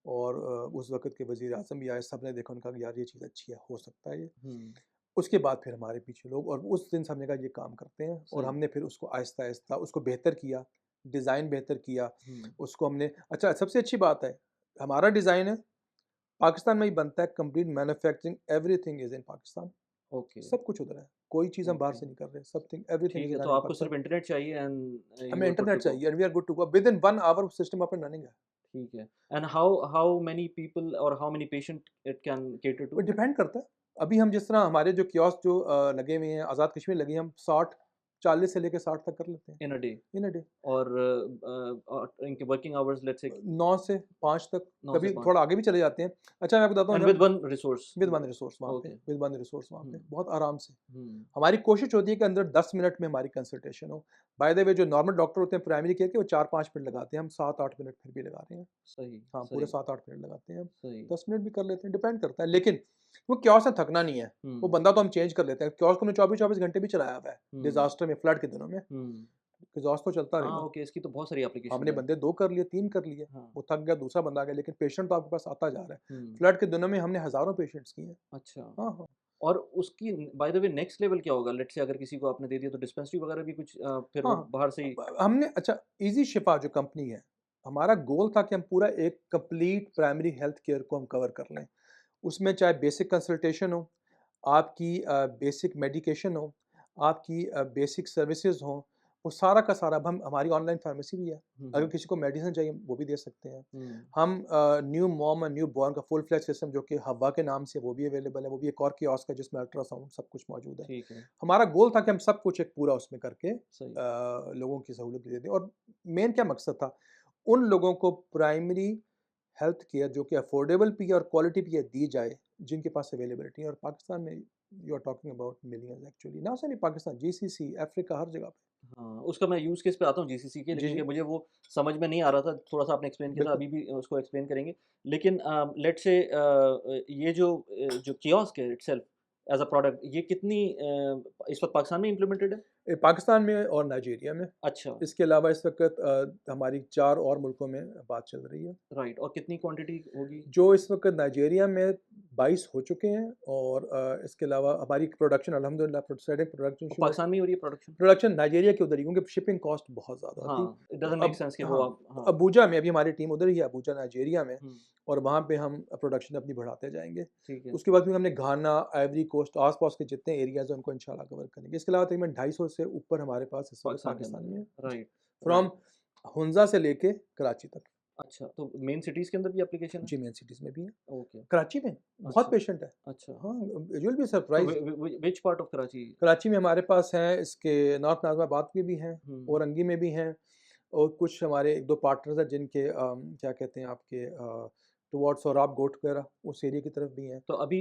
और उस वक़्त के वज़ीर-ए-आज़म भी आए, सब ने देखा, उन्होंने कहा कि यार ये चीज़ अच्छी है, हो सकता है ये। हुँ, उसके बाद फिर हमारे पीछे लोग, और उस दिन से हमने कहा ये काम करते हैं, और सही। हमने फिर उसको आहिस्ता-आहिस्ता उसको बेहतर किया, डिज़ाइन बेहतर किया, हुँ, उसको हमने, अच्छा सबसे अच्छी बात है, हमारा डिज़ाइन है, पाकिस्तान में ही बनता है, complete manufacturing everything is in Pakistan, okay. सब कुछ उधर है। कोई चीज़ हम बाहर ओके, से नहीं कर रहे, समथिंग एवरीथिंग ठीक इज़ है, तो रनिंग आपको सिर्फ़ परफेक्ट। इंटरनेट चाहिए एंड हमें you are good internet to go. चाहिए and we are good to go, within 1 hour system up and running है। ठीक है। एंड हाउ मेनी पीपल और how many patient it can cater वो too depend करता है। अभी हम जिस तरह हमारे जो कियोस्क जो लगे हुए हैं, आज़ाद कश्मीर लगे हैं, हम 60 40 से लेके 60 तक कर लेते हैं इन a day? In a day. और इनके वर्किंग आवर्स लेट्स से 9 से 5 तक, 9 से कभी 5 थोड़ा आगे भी चले जाते हैं। अच्छा मैं आपको बताता हूँ एंड जब with one resource. With one resource वहाँ पे, ओके। विद वन रिसोर्स वहाँ पे, हुँ, बहुत आराम से। हुँ, हमारी कोशिश होती है कि अंदर 10 मिनट में हमारी कंसल्टेशन हो। बाय द वे जो नॉर्मल डॉक्टर होते हैं प्राइमरी केयर के, वो 4-5 मिनट लगाते हैं, हम 7-8 मिनट फिर भी लगा रहे हैं। सही, हाँ, पूरे सही, 7-8 मिनट लगाते हैं हम। सही। 10 मिनट भी कर लेते हैं, डिपेंड करता है। लेकिन वो कियोस्क से थकना नहीं है। वो हुँ, बंदा तो हम चेंज कर लेते हैं। कियोस्क हमने 24-24 घंटे भी चलाया हुआ है, हुँ, डिज़ास्टर में, फ्लड के दिनों में। हुँ। कियोस्क तो चलता हाँ, रहेगा। ओके, इसकी तो बहुत सारी एप्लीकेशंस हमने हैं। बंदे 2 कर लिए, 3 कर लिए, हाँ, वो थक गया, दूसरा बंदा आ गया, लेकिन पेशेंट तो आपके पास आता जा रहा है। हुँ, फ्लड के दिनों में हमने हज़ारों पेशेंट्स किए हैं। अच्छा। हाँ, हाँ। और उसकी by the way next level क्या होगा? लेट्स से अगर किसी को आपने दे दिया तो डिस्पेंसरी वगैरह भी कुछ फिर हाँ, वो हाँ। बाहर से ही हमने अच्छा ईज़ी शिफ़ा जो कंपनी है, हमारा गोल था कि हम पूरा एक कंप्लीट प्राइमरी हेल्थ केयर को हम कवर कर लें। उसमें चाहे बेसिक कंसल्टेशन हो, आपकी बेसिक मेडिकेशन हो, आपकी बेसिक सर्विसेज़ हों, वो सारा का सारा। अब हम हमारी ऑनलाइन फार्मेसी भी है। हुँ, अगर हुँ, किसी को मेडिसिन चाहिए, वो भी दे सकते हैं। हुँ, हम न्यू मॉम और न्यू बॉर्न का फुल फ्लेज सिस्टम जो कि हव्वा के नाम से, वो भी अवेलेबल है। वो भी एक और कियोस्क है जिसमें अल्ट्रासाउंड सब कुछ मौजूद है। ठीक है, हमारा गोल था कि हम सब कुछ एक पूरा उसमें करके सही। लोगों की सहूलत दे दें। और मेन क्या मकसद था? उन लोगों को प्राइमरी हेल्थ केयर जो कि अफोर्डेबल भी है और क्वालिटी भी है, दी जाए, जिनके पास अवेलेबिलिटी है। और पाकिस्तान में you are talking about millions actually, not only Pakistan, GCC, Africa, हर जगह पे। हाँ, उसका मैं यूज़ केस पे आता हूँ जीसीसी के, जी, लेकिन जी, कि मुझे वो समझ में नहीं आ रहा था, थोड़ा-सा आपने एक्सप्लेन किया था, बिल्कुल। अभी भी उसको एक्सप्लेन करेंगे। लेकिन लेट्स से ये जो कियोस्क है इटसेल्फ एज़ अ प्रोडक्ट, ये कितनी इस वक़्त पाकिस्तान में इम्प्लीमेंटेड है? पाकिस्तान में और नाइजीरिया में। अच्छा, इसके अलावा इस वक़्त हमारी 4 और मुल्कों में बात चल रही है। राइट, और कितनी क्वांटिटी होगी? जो इस वक़्त नाइजीरिया में 22 हो चुके हैं, और इसके अलावा हमारी प्रोडक्शन अल्हम्दुलिल्लाह प्रोडक्शन और शुरू हो। पाकिस्तान में ही हो रही है प्रोडक्शन? प्रोडक्शन नाइजीरिया की उधर ही, क्योंकि शिपिंग कॉस्ट बहुत ज़्यादा आती। हाँ, इट तो डज़न्ट मेक अब सेंस कि वो हाँ, आप तो हाँ, अबूजा में, अभी हमारी टीम उधर ही है, अबूजा नाइजीरिया में। हुँ, और वहाँ पे हम प्रोडक्शन अपनी बढ़ाते जाएँगे। ठीक है, उसके बाद फिर हमने घाना, आइवरी कोस्ट, आस-पास के जितने एरियाज़ हैं उनको इंशाल्लाह कवर करेंगे। इसके अलावा तकरीबन 250 से ऊपर हमारे पास इस वक़्त पाकिस्तान के पाकिस्तान अंदर में है, है। जी, राइट, फ्रॉम राइट। हुंज़ा से लेके कराची तक। अच्छा, तो मेन सिटीज़ के अंदर भी एप्लीकेशन है? जी, मेन सिटीज़ में भी है। ओके, कराची में बहुत अच्छा, पेशेंट है। अच्छा। हाँ, यू विल बी तो surprised. Which part of Karachi? Karachi में हमारे पास हैं, इसके नॉर्थ नाज़िमाबाद के भी हैं, हुँ। औरंगी में भी हैं, और कुछ हमारे 1-2 पार्टनर्स हैं जिनके क्या कहते हैं आपके टुवर्ड्स सोराब गोट वगैरह उस एरिया की तरफ भी हैं। तो अभी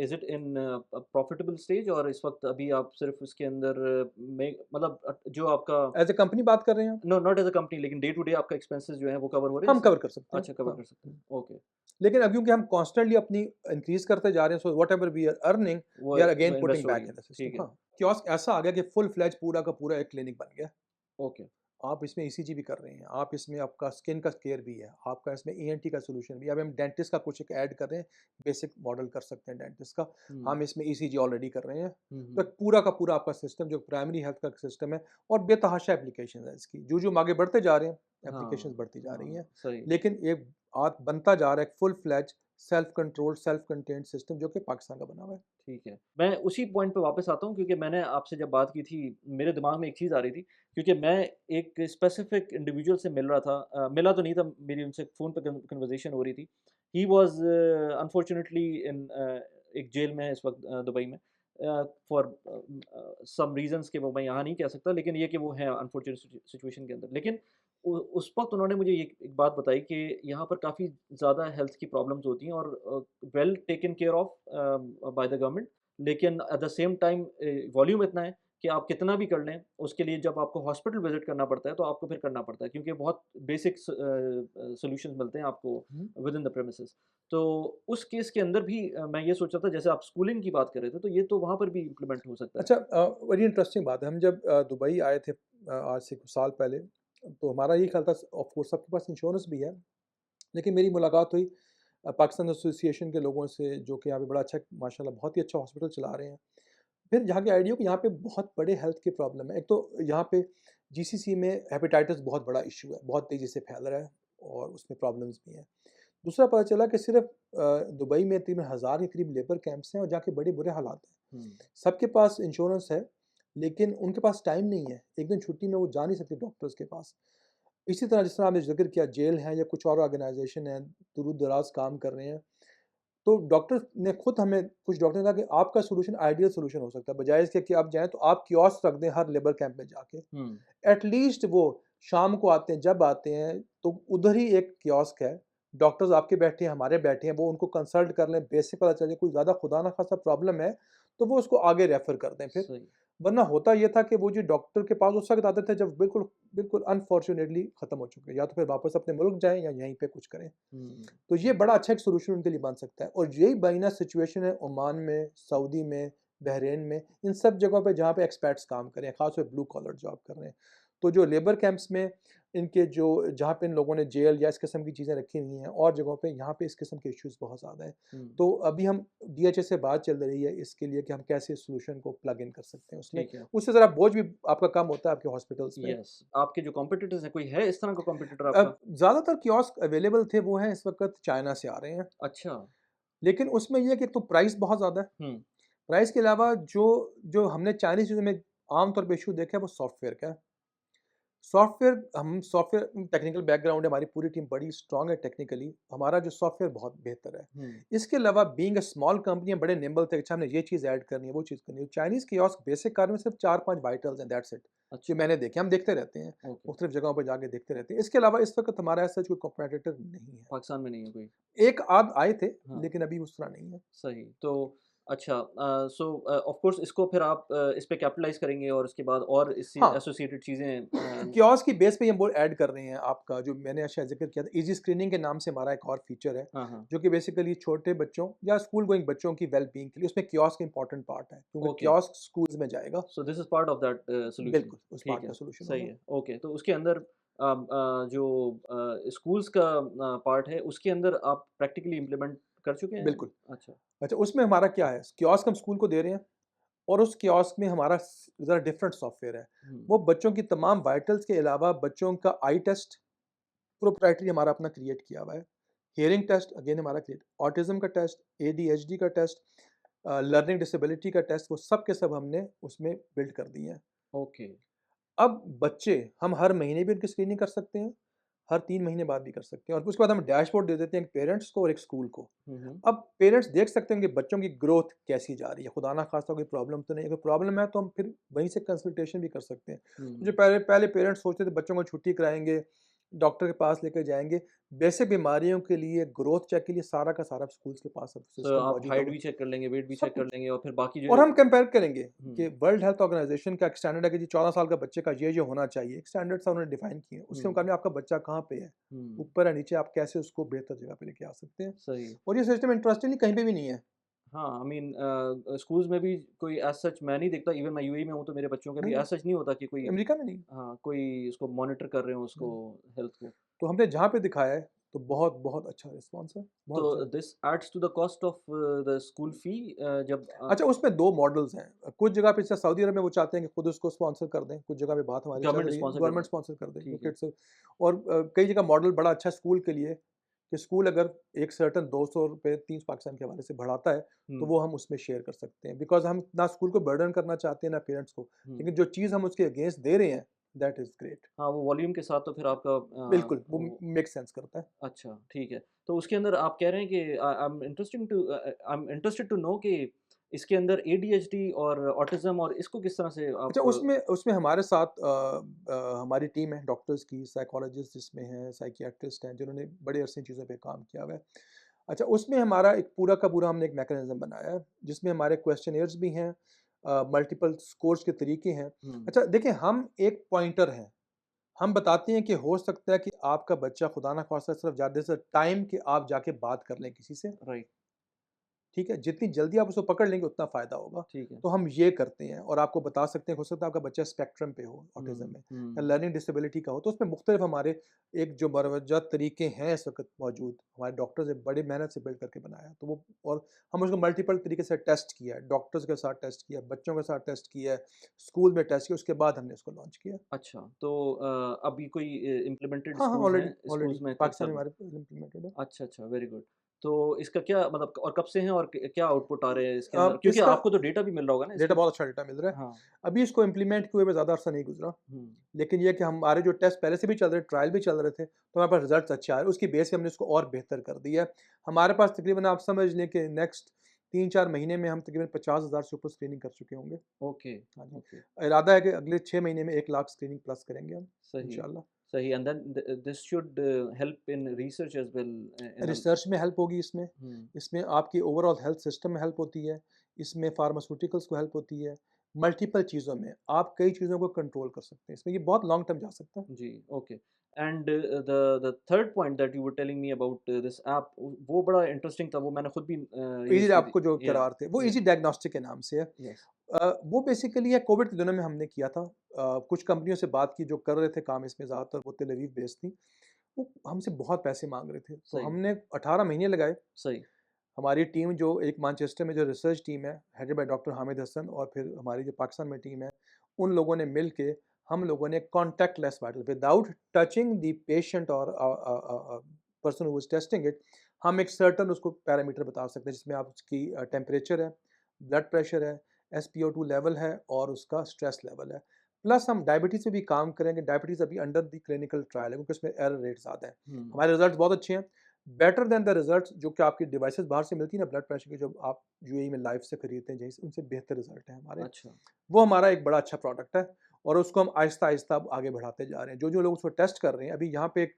is it in profitable stage और इस वक़्त अभी आप सिर्फ़ उसके अंदर में मतलब जो आपका एज़ अ कंपनी बात कर रहे हैं आप? No not as a company लेकिन डे टू डे आपका एक्सपेंसेस जो हैं वो कवर हो रहे हैं हम इससे? कवर कर सकते हैं। अच्छा, कवर हाँ। कर सकते हैं। हुँ। ओके, लेकिन अब क्योंकि हम कॉन्स्टेंटली अपनी इंक्रीज़ करते जा रहे हैं, so whatever we are earning, we are again वो पुटिंग इन्वेस्ट हो रही बैक है। In the system. ठीक है, हाँ, कियोस्क ऐसा आ गया कि फुल फ्लेज पूरा का पूरा एक क्लिनिक बन गया। ओके। आप इसमें ईसीजी भी कर रहे हैं, आप इसमें आपका स्किन का केयर भी है, आपका इसमें ईएनटी का सॉल्यूशन भी है। अभी हम डेंटिस्ट का कुछ एक ऐड कर रहे हैं, बेसिक मॉडल कर सकते हैं डेंटिस्ट का। हुँ, हम इसमें ईसीजी ऑलरेडी कर रहे हैं। हुँ, तो हुँ। एक पूरा का पूरा आपका सिस्टम जो प्राइमरी हेल्थ का सिस्टम है, और बेतहाशा एप्लीकेशंस है इसकी। जो-जो हम आगे बढ़ते जा रहे हैं, एप्लीकेशंस हाँ, बढ़ती जा रही हैं। हाँ, सही। लेकिन एक आज बनता जा रहा है एक full fledge self controlled, self contained system जो कि पाकिस्तान का बना हुआ है। ठीक है। मैं उसी पॉइंट पे वापस आता हूँ क्योंकि मैंने आपसे जब बात की थी, मेरे दिमाग में एक चीज़ आ रही थी क्योंकि मैं एक स्पेसिफ़िक इंडिविजुअल से मिल रहा था मिला तो नहीं था, मेरी उनसे फ़ोन पे कन्वर्सेशन हो रही थी। ही वाज़ अनफॉर्च्यूनेटली इन एक जेल में है इस वक़्त दुबई में फॉर सम रीज़न्स के वो मैं यहाँ नहीं कह सकता, लेकिन ये कि वो हैं अनफॉर्च्यूनेट सिचुएशन के अंदर। लेकिन उ उस वक़्त उन्होंने मुझे ये एक बात बताई कि यहाँ पर काफ़ी ज़्यादा हेल्थ की प्रॉब्लम्स होती हैं और well taken care of by the government, लेकिन at the same time volume इतना है कि आप कितना भी कर लें, उसके लिए जब आपको हॉस्पिटल विज़िट करना पड़ता है, तो आपको फिर करना पड़ता है क्योंकि बहुत बेसिक सॉल्यूशंस मिलते हैं आपको hmm. Within the premises. तो उस केस के अंदर भी मैं ये सोच रहा था, जैसे आप स्कूलिंग की बात कर रहे थे, तो ये तो वहाँ पर भी इम्प्लीमेंट हो सकता है। अच्छा, बड़ी इंटरेस्टिंग बात है। हम जब दुबई आए थे आज से कुछ साल पहले, तो हमारा यही ख्याल था, ऑफ कोर्स सबके पास इंश्योरेंस भी है। लेकिन मेरी मुलाकात हुई पाकिस्तान एसोसिएशन के लोगों से, जो कि यहाँ पे बड़ा अच्छा, माशाल्लाह बहुत ही अच्छा हॉस्पिटल चला रहे हैं। फिर यहाँ के आइडिया कि यहाँ पे बहुत बड़े हेल्थ की प्रॉब्लम है। एक तो यहाँ पे जीसीसी में हेपेटाइटिस बहुत बड़ा इश्यू है, बहुत तेज़ी से फैल रहा है, और उसमें प्रॉब्लम्स भी हैं। दूसरा पता चला कि सिर्फ दुबई में 3000 के करीब लेबर कैंप्स हैं और जाके बड़े बुरे हालात हैं। हुँ, सबके पास इंश्योरेंस है, लेकिन उनके पास टाइम नहीं है। एक दिन छुट्टी में वो जा नहीं सकते डॉक्टर्स के पास। इसी तरह जिस तरह आपने ज़िक्र किया जेल है या कुछ और ऑर्गेनाइज़ेशन है, दूर-दराज़ काम कर रहे हैं। तो डॉक्टर ने खुद हमें कुछ डॉक्टर ने कहा कि आपका सॉल्यूशन आइडियल सॉल्यूशन हो सकता है। बजाय इसके कि आप जाएँ तो आप कियोस्क रख दें हर लेबर कैंप में जाके। हुँ, एटलीस्ट वो शाम को आते हैं, जब आते हैं तो उधर ही एक कियोस्क है। डॉक्टर्स आपके बैठे हैं, हमारे बैठे हैं, वो उनको कंसल्ट कर लें, बेसिक पता चल जाए, कोई ज़्यादा खुदा ना खास्ता प्रॉब्लम है, तो वो उसको आगे रेफ़र कर दें फिर। सही। वरना होता ये था कि वो जो डॉक्टर के पास उस वक़्त आते थे जब बिल्कुल बिल्कुल अनफॉर्च्यूनेटली ख़त्म हो चुके हैं। या तो फिर वापस अपने मुल्क जाएँ या यहीं पे कुछ करें। हुँ, तो ये बड़ा अच्छा एक सॉल्यूशन उनके लिए बन सकता है और यही बाइना सिचुएशन है ओमान में, सऊदी में, बहरीन में, इन सब जगहों पे जहाँ पे एक्सपैट्स काम कर रहे हैं, ख़ास तौर पे ब्लू कॉलर जॉब कर रहे हैं। तो जो लेबर कैंप्स में इनके जो जहाँ पे इन लोगों ने जेल या इस किस्म की चीज़ें रखी हुई हैं और जगहों पे यहाँ पे इस किस्म के इश्यूज़ बहुत ज़्यादा हैं। हुँ, तो अभी हम डीएचएस से बात चल रही है इसके लिए कि हम कैसे इस सॉल्यूशन को प्लग इन कर सकते हैं उसमें। ठीक है। उससे ज़रा बोझ भी आपका कम होता है आपके हॉस्पिटल्स पे। यस, आपके जो कॉम्पिटिटर्स हैं, कोई है इस तरह का कॉम्पिटिटर आपका? अब ज़्यादातर कियोस्क अवेलेबल थे वो हैं इस वक़्त चाइना से आ रहे हैं। अच्छा, लेकिन उसमें ये है कि एक तो प्राइस बहुत ज़्यादा है। हुँ, प्राइस के अलावा जो जो हमने चाइनीज़ चीज़ों में आम तौर पे इश्यू देखा है वो सॉफ्टवेयर का है। हम सॉफ्टवेयर टेक्निकल बैकग्राउंड है, हमारी पूरी टीम बड़ी स्ट्रॉन्ग है टेक्निकली, हमारा जो सॉफ्टवेयर बहुत बेहतर है। हुँ, इसके अलावा बीइंग अ स्मॉल कंपनी हम बड़े निम्बल थे, अच्छा हमने ये चीज़ ऐड करनी है, वो चीज़ करनी है। चाइनीज़ कियोस्क बेसिक कार्य में सिर्फ 4-5 वाइटल्स हैं, दैट्स इट, जो अच्छा, मैंने देखे, हम देखते रहते हैं, ओके। मुख्तलिफ जगहों पे जाके देखते रहते हैं। इसके अलावा इस वक़्त हमारा ऐसा कोई कॉम्पिटिटर नहीं है। पाकिस्तान में नहीं है कोई? एक आध आए थे, हाँ, लेकिन अभी उस तरह नहीं है। सही। तो अच्छा सो ऑफ़ कोर्स इसको फिर आप इस पे कैपिटलाइज़ करेंगे और उसके बाद और इससे हाँ। एसोसिएटेड चीज़ें कियोस्क की बेस पे ही हम वो ऐड कर रहे हैं आपका जो मैंने शायद ज़िक्र किया था ईज़ी स्क्रीनिंग के नाम से हमारा एक और फीचर है, हाँ, हाँ, जो कि बेसिकली छोटे बच्चों या स्कूल गोइंग बच्चों की वेल-बीइंग के लिए उसमें कियोस्क इम्पोर्टेंट पार्ट है, क्योंकि ओके। कियोस्क स्कूल्स में जाएगा। So this is part of that solution. बिल्कुल, उस ठीक पार्ट है, का सॉल्यूशन सही होगा। है, ओके। तो उसके अंदर जो स्कूल्स का पार्ट है, उसके अंदर आप प्रैक्टिकली इम्प्लीमेंट कर चुके हैं? बिल्कुल। अच्छा, अच्छा उसमें हमारा क्या है, कियोस्क हम स्कूल को दे रहे हैं और उस कियोस्क में हमारा ज़रा डिफरेंट सॉफ्टवेयर है। हुँ, वो बच्चों की तमाम वाइटल्स के अलावा बच्चों का आई टेस्ट प्रोप्राइटरी हमारा अपना क्रिएट किया हुआ है। हियरिंग टेस्ट अगेन हमारा क्रिएट ऑटिज़्म का टेस्ट, एडीएचडी का टेस्ट, लर्निंग डिसेबिलिटी का टेस्ट वो सब के सब हमने उसमें बिल्ड कर दिए हैं। ओके। अब बच्चे हम हर महीने भी उनकी स्क्रीनिंग कर सकते हैं, हर 3 महीने बाद भी कर सकते हैं और उसके बाद हम डैशबोर्ड दे देते हैं एक पेरेंट्स को और एक स्कूल को। हुँ, हुँ, अब पेरेंट्स देख सकते हैं कि बच्चों की ग्रोथ कैसी जा रही है, खुदा ना खास्ता कोई प्रॉब्लम तो नहीं है, अगर प्रॉब्लम है तो हम फिर वहीं से कंसल्टेशन भी कर सकते हैं। तो जो हुँ। पहले पहले पेरेंट्स सोचते थे बच्चों को छुट्टी कराएँगे, डॉक्टर के पास लेकर जाएँगे, बेसिक बीमारियों के लिए, ग्रोथ चेक के लिए सारा का सारा स्कूल्स के पास अब सो सिस्टम आप मौजूद हाइट होगा। भी चेक कर लेंगे, वेट भी सब चेक कर कुछ लेंगे और फिर बाकी और जो हम कंपेयर करेंगे हुँ, कि वर्ल्ड हेल्थ ऑर्गेनाइजेशन का एक स्टैंडर्ड है कि जी 14 साल का बच्चे का ये होना चाहिए, एक स्टैंडर्ड सा उन्होंने डिफाइन किए हैं। उसके हुँ, मुकाबले आपका बच्चा कहाँ पे है, हुँ, ऊपर है, नीचे, आप कैसे उसको बेहतर जगह पे लेके आ सकते हैं। सही। और ये सिस्टम इंटरेस्टिंगली कहीं पे भी नहीं है। हाँ, आई मीन स्कूल्स में भी कोई एज़ सच मैं नहीं देखता इवन मैं यूएई में हूँ, तो मेरे बच्चों का भी नहीं, एज़ सच नहीं होता कि कोई अमेरिका में नहीं। हाँ, कोई उसको मॉनिटर कर रहे हो उसको नहीं। हेल्थ को। तो हमने जहाँ पे दिखाया है, तो बहुत-बहुत अच्छा रिस्पॉन्स है, बहुत अच्छा तो है। This adds to the cost of the school fee जब अच्छा उसमें 2 मॉडल्स हैं। कुछ जगह पे जैसे सऊदी अरब में वो चाहते हैं कि खुद उसको स्पॉन्सर कर दें, कुछ जगह पे बात हमारी चल गवर्नमेंट रही है, स्पॉन्सर कर गवर्नमेंट दें, स्पॉन्सर कर दे ठीक क्योंकि है। इट्स और कई जगह मॉडल बड़ा अच्छा है स्कूल के लिए कि स्कूल अगर एक सर्टेन ₹200 30 पाकिस्तान के हवाले से बढ़ाता है, तो हुँ, वो हम उसमें शेयर कर सकते हैं। बिकॉज़ हम ना स्कूल को बर्डन करना चाहते हैं, ना पेरेंट्स को। हुँ। लेकिन जो चीज़ हम उसके अगेंस्ट दे रहे हैं, दैट इज़ ग्रेट। हाँ, वो वॉल्यूम के साथ तो फिर आपका बिल्कुल, वो वो मेक सेंस करता है। अच्छा, ठीक है। तो उसके अंदर आप कह रहे हैं कि I am interested to know कि इसके अंदर एडीएचडी और ऑटिज़्म और इसको किस तरह से अच्छा आप उसमें उसमें हमारे साथ हमारी टीम है डॉक्टर्स की, साइकोलॉजिस्ट जिसमें हैं, साइकियाट्रिस्ट हैं, जिन्होंने बड़े अरसे इन चीज़ों पे काम किया हुआ है। अच्छा उसमें हमारा एक पूरा का पूरा हमने एक मैकेनिज़्म बनाया है, जिसमें हमारे क्वेश्चनियर्स भी हैं, मल्टीपल स्कोर्स के तरीके हैं। हुँ, अच्छा देखिए हम एक पॉइंटर हैं, हम बताते हैं कि हो सकता है कि आपका बच्चा खुदा ना ख़ास्ता सिर्फ ज़्यादा से टाइम कि आप जाके बात कर लें किसी से, राइट। ठीक है? जितनी जल्दी आप उसको पकड़ लेंगे उतना फ़ायदा होगा। ठीक है। तो हम ये करते हैं और आपको बता सकते हैं, हो सकता है आपका बच्चा स्पेक्ट्रम पे हो, ऑटिज़्म हुँ, में या हुँ। लर्निंग डिसेबिलिटी का हो, तो उसमें मुख्तलिफ हमारे एक जो बरवज्जा तरीके हैं इस वक़्त मौजूद, हमारे डॉक्टर्स ने बड़ी मेहनत से बिल्ड करके बनाया है। तो वो और हम उसको मल्टीपल तरीके से टेस्ट किया है, डॉक्टर्स के साथ टेस्ट किया है, बच्चों के साथ टेस्ट किया है, स्कूल में टेस्ट किया, उसके बाद हमने इसको लॉन्च किया। अच्छा, तो अभी कोई इम्प्लीमेंटेड हाँ, हाँ, स्कूल्स हैं? ऑलरेडी स्कूल्स में क पाकिस्तान चल में रहा है? हमारे इम्प्लीमेंटेड है। अच्छा, अच्छा, वेरी गुड। तो इसका क्या मतलब और कब से हैं और क क्या आउटपुट आ रहे हैं इसके अंदर? क्योंकि इसका आपको तो डेटा भी मिल रहा होगा ना डेटा इसका? बहुत अच्छा डेटा मिल रहा है। हाँ। अभी इसको इम्प्लीमेंट किए हुए ज़्यादा अरसा नहीं गुज़रा, हुँ, लेकिन ये है कि हमारे जो टेस्ट पहले से भी चल रहे, ट्रायल भी चल रहे थे, तो हमारे पास रिज़ल्ट्स अच्छे आ रहे हैं। उसकी बेस पे हमने इसको और बेहतर कर दिया है। हमारे पास तकरीबन आप समझ लें कि नेक्स्ट 3-4 महीने में हम तकरीबन 50,000 से ऊपर स्क्रीनिंग कर चुके होंगे। ओके, हाँ जी। ओके, इरादा है कि अगले 6 महीने में 1 लाख स्क्रीनिंग प्लस करेंगे हम, सही, इंशाल्लाह। सही and then this should help in research as well in a research में हेल्प होगी इसमें, हुँ, इसमें आपकी ओवरऑल हेल्थ सिस्टम में हेल्प होती है, इसमें फार्मास्यूटिकल्स को हेल्प होती है, मल्टीपल चीज़ों में आप कई चीज़ों को कंट्रोल कर सकते हैं। इसमें ये बहुत लॉन्ग टर्म जा सकता है। जी, okay and the third point that you were telling me about this app वो बड़ा इंटरेस्टिंग था, वो मैंने खुद भी ईज़ी यूज़ की थी। आपको जो या, करा रहे थे, वो या, ईज़ी डायग्नोस्टिक के नाम से है। यस, वो बेसिकली है कोविड के दिनों में हमने किया था। कुछ कंपनियों से बात की जो कर रहे थे काम इसमें, ज़्यादातर वो तेल अवीव बेस्ड थी। वो हमसे बहुत पैसे माँग रहे थे, तो सही, हमने 18 महीने लगाए। सही, हमारी टीम जो एक मैनचेस्टर में जो रिसर्च टीम है, headed by doctor Hamid Hasan, और फिर हमारी जो पाकिस्तान में टीम है, उन लोगों ने मिल के हम लोगों ने contactless vital without touching the patient और person who was testing it, हम एक सर्टेन उसको पैरामीटर बता सकते हैं जिसमें आप उसकी टेम्परेचर है, ब्लड प्रेशर है, SpO2 लेवल है और उसका स्ट्रेस लेवल है। प्लस हम डायबिटीज़ पे भी काम करेंगे। डायबिटीज़ अभी अंडर द क्लिनिकल ट्रायल है क्योंकि उसमें एरर रेट ज़्यादा है। हुँ, हमारे रिजल्ट्स बहुत अच्छे हैं। बेटर देन द रिजल्ट्स जो कि आपकी डिवाइसेस बाहर से मिलती है ना ब्लड प्रेशर की, जो आप यूएई में लाइव से खरीदते हैं, जहीं से, उनसे बेहतर रिजल्ट है हमारे। अच्छा, वो हमारा एक बड़ा अच्छा प्रोडक्ट है और उसको हम आहिस्ता-आहिस्ता अब आगे बढ़ाते जा रहे हैं। जो-जो लोग उसको टेस्ट कर रहे हैं, अभी यहाँ पे एक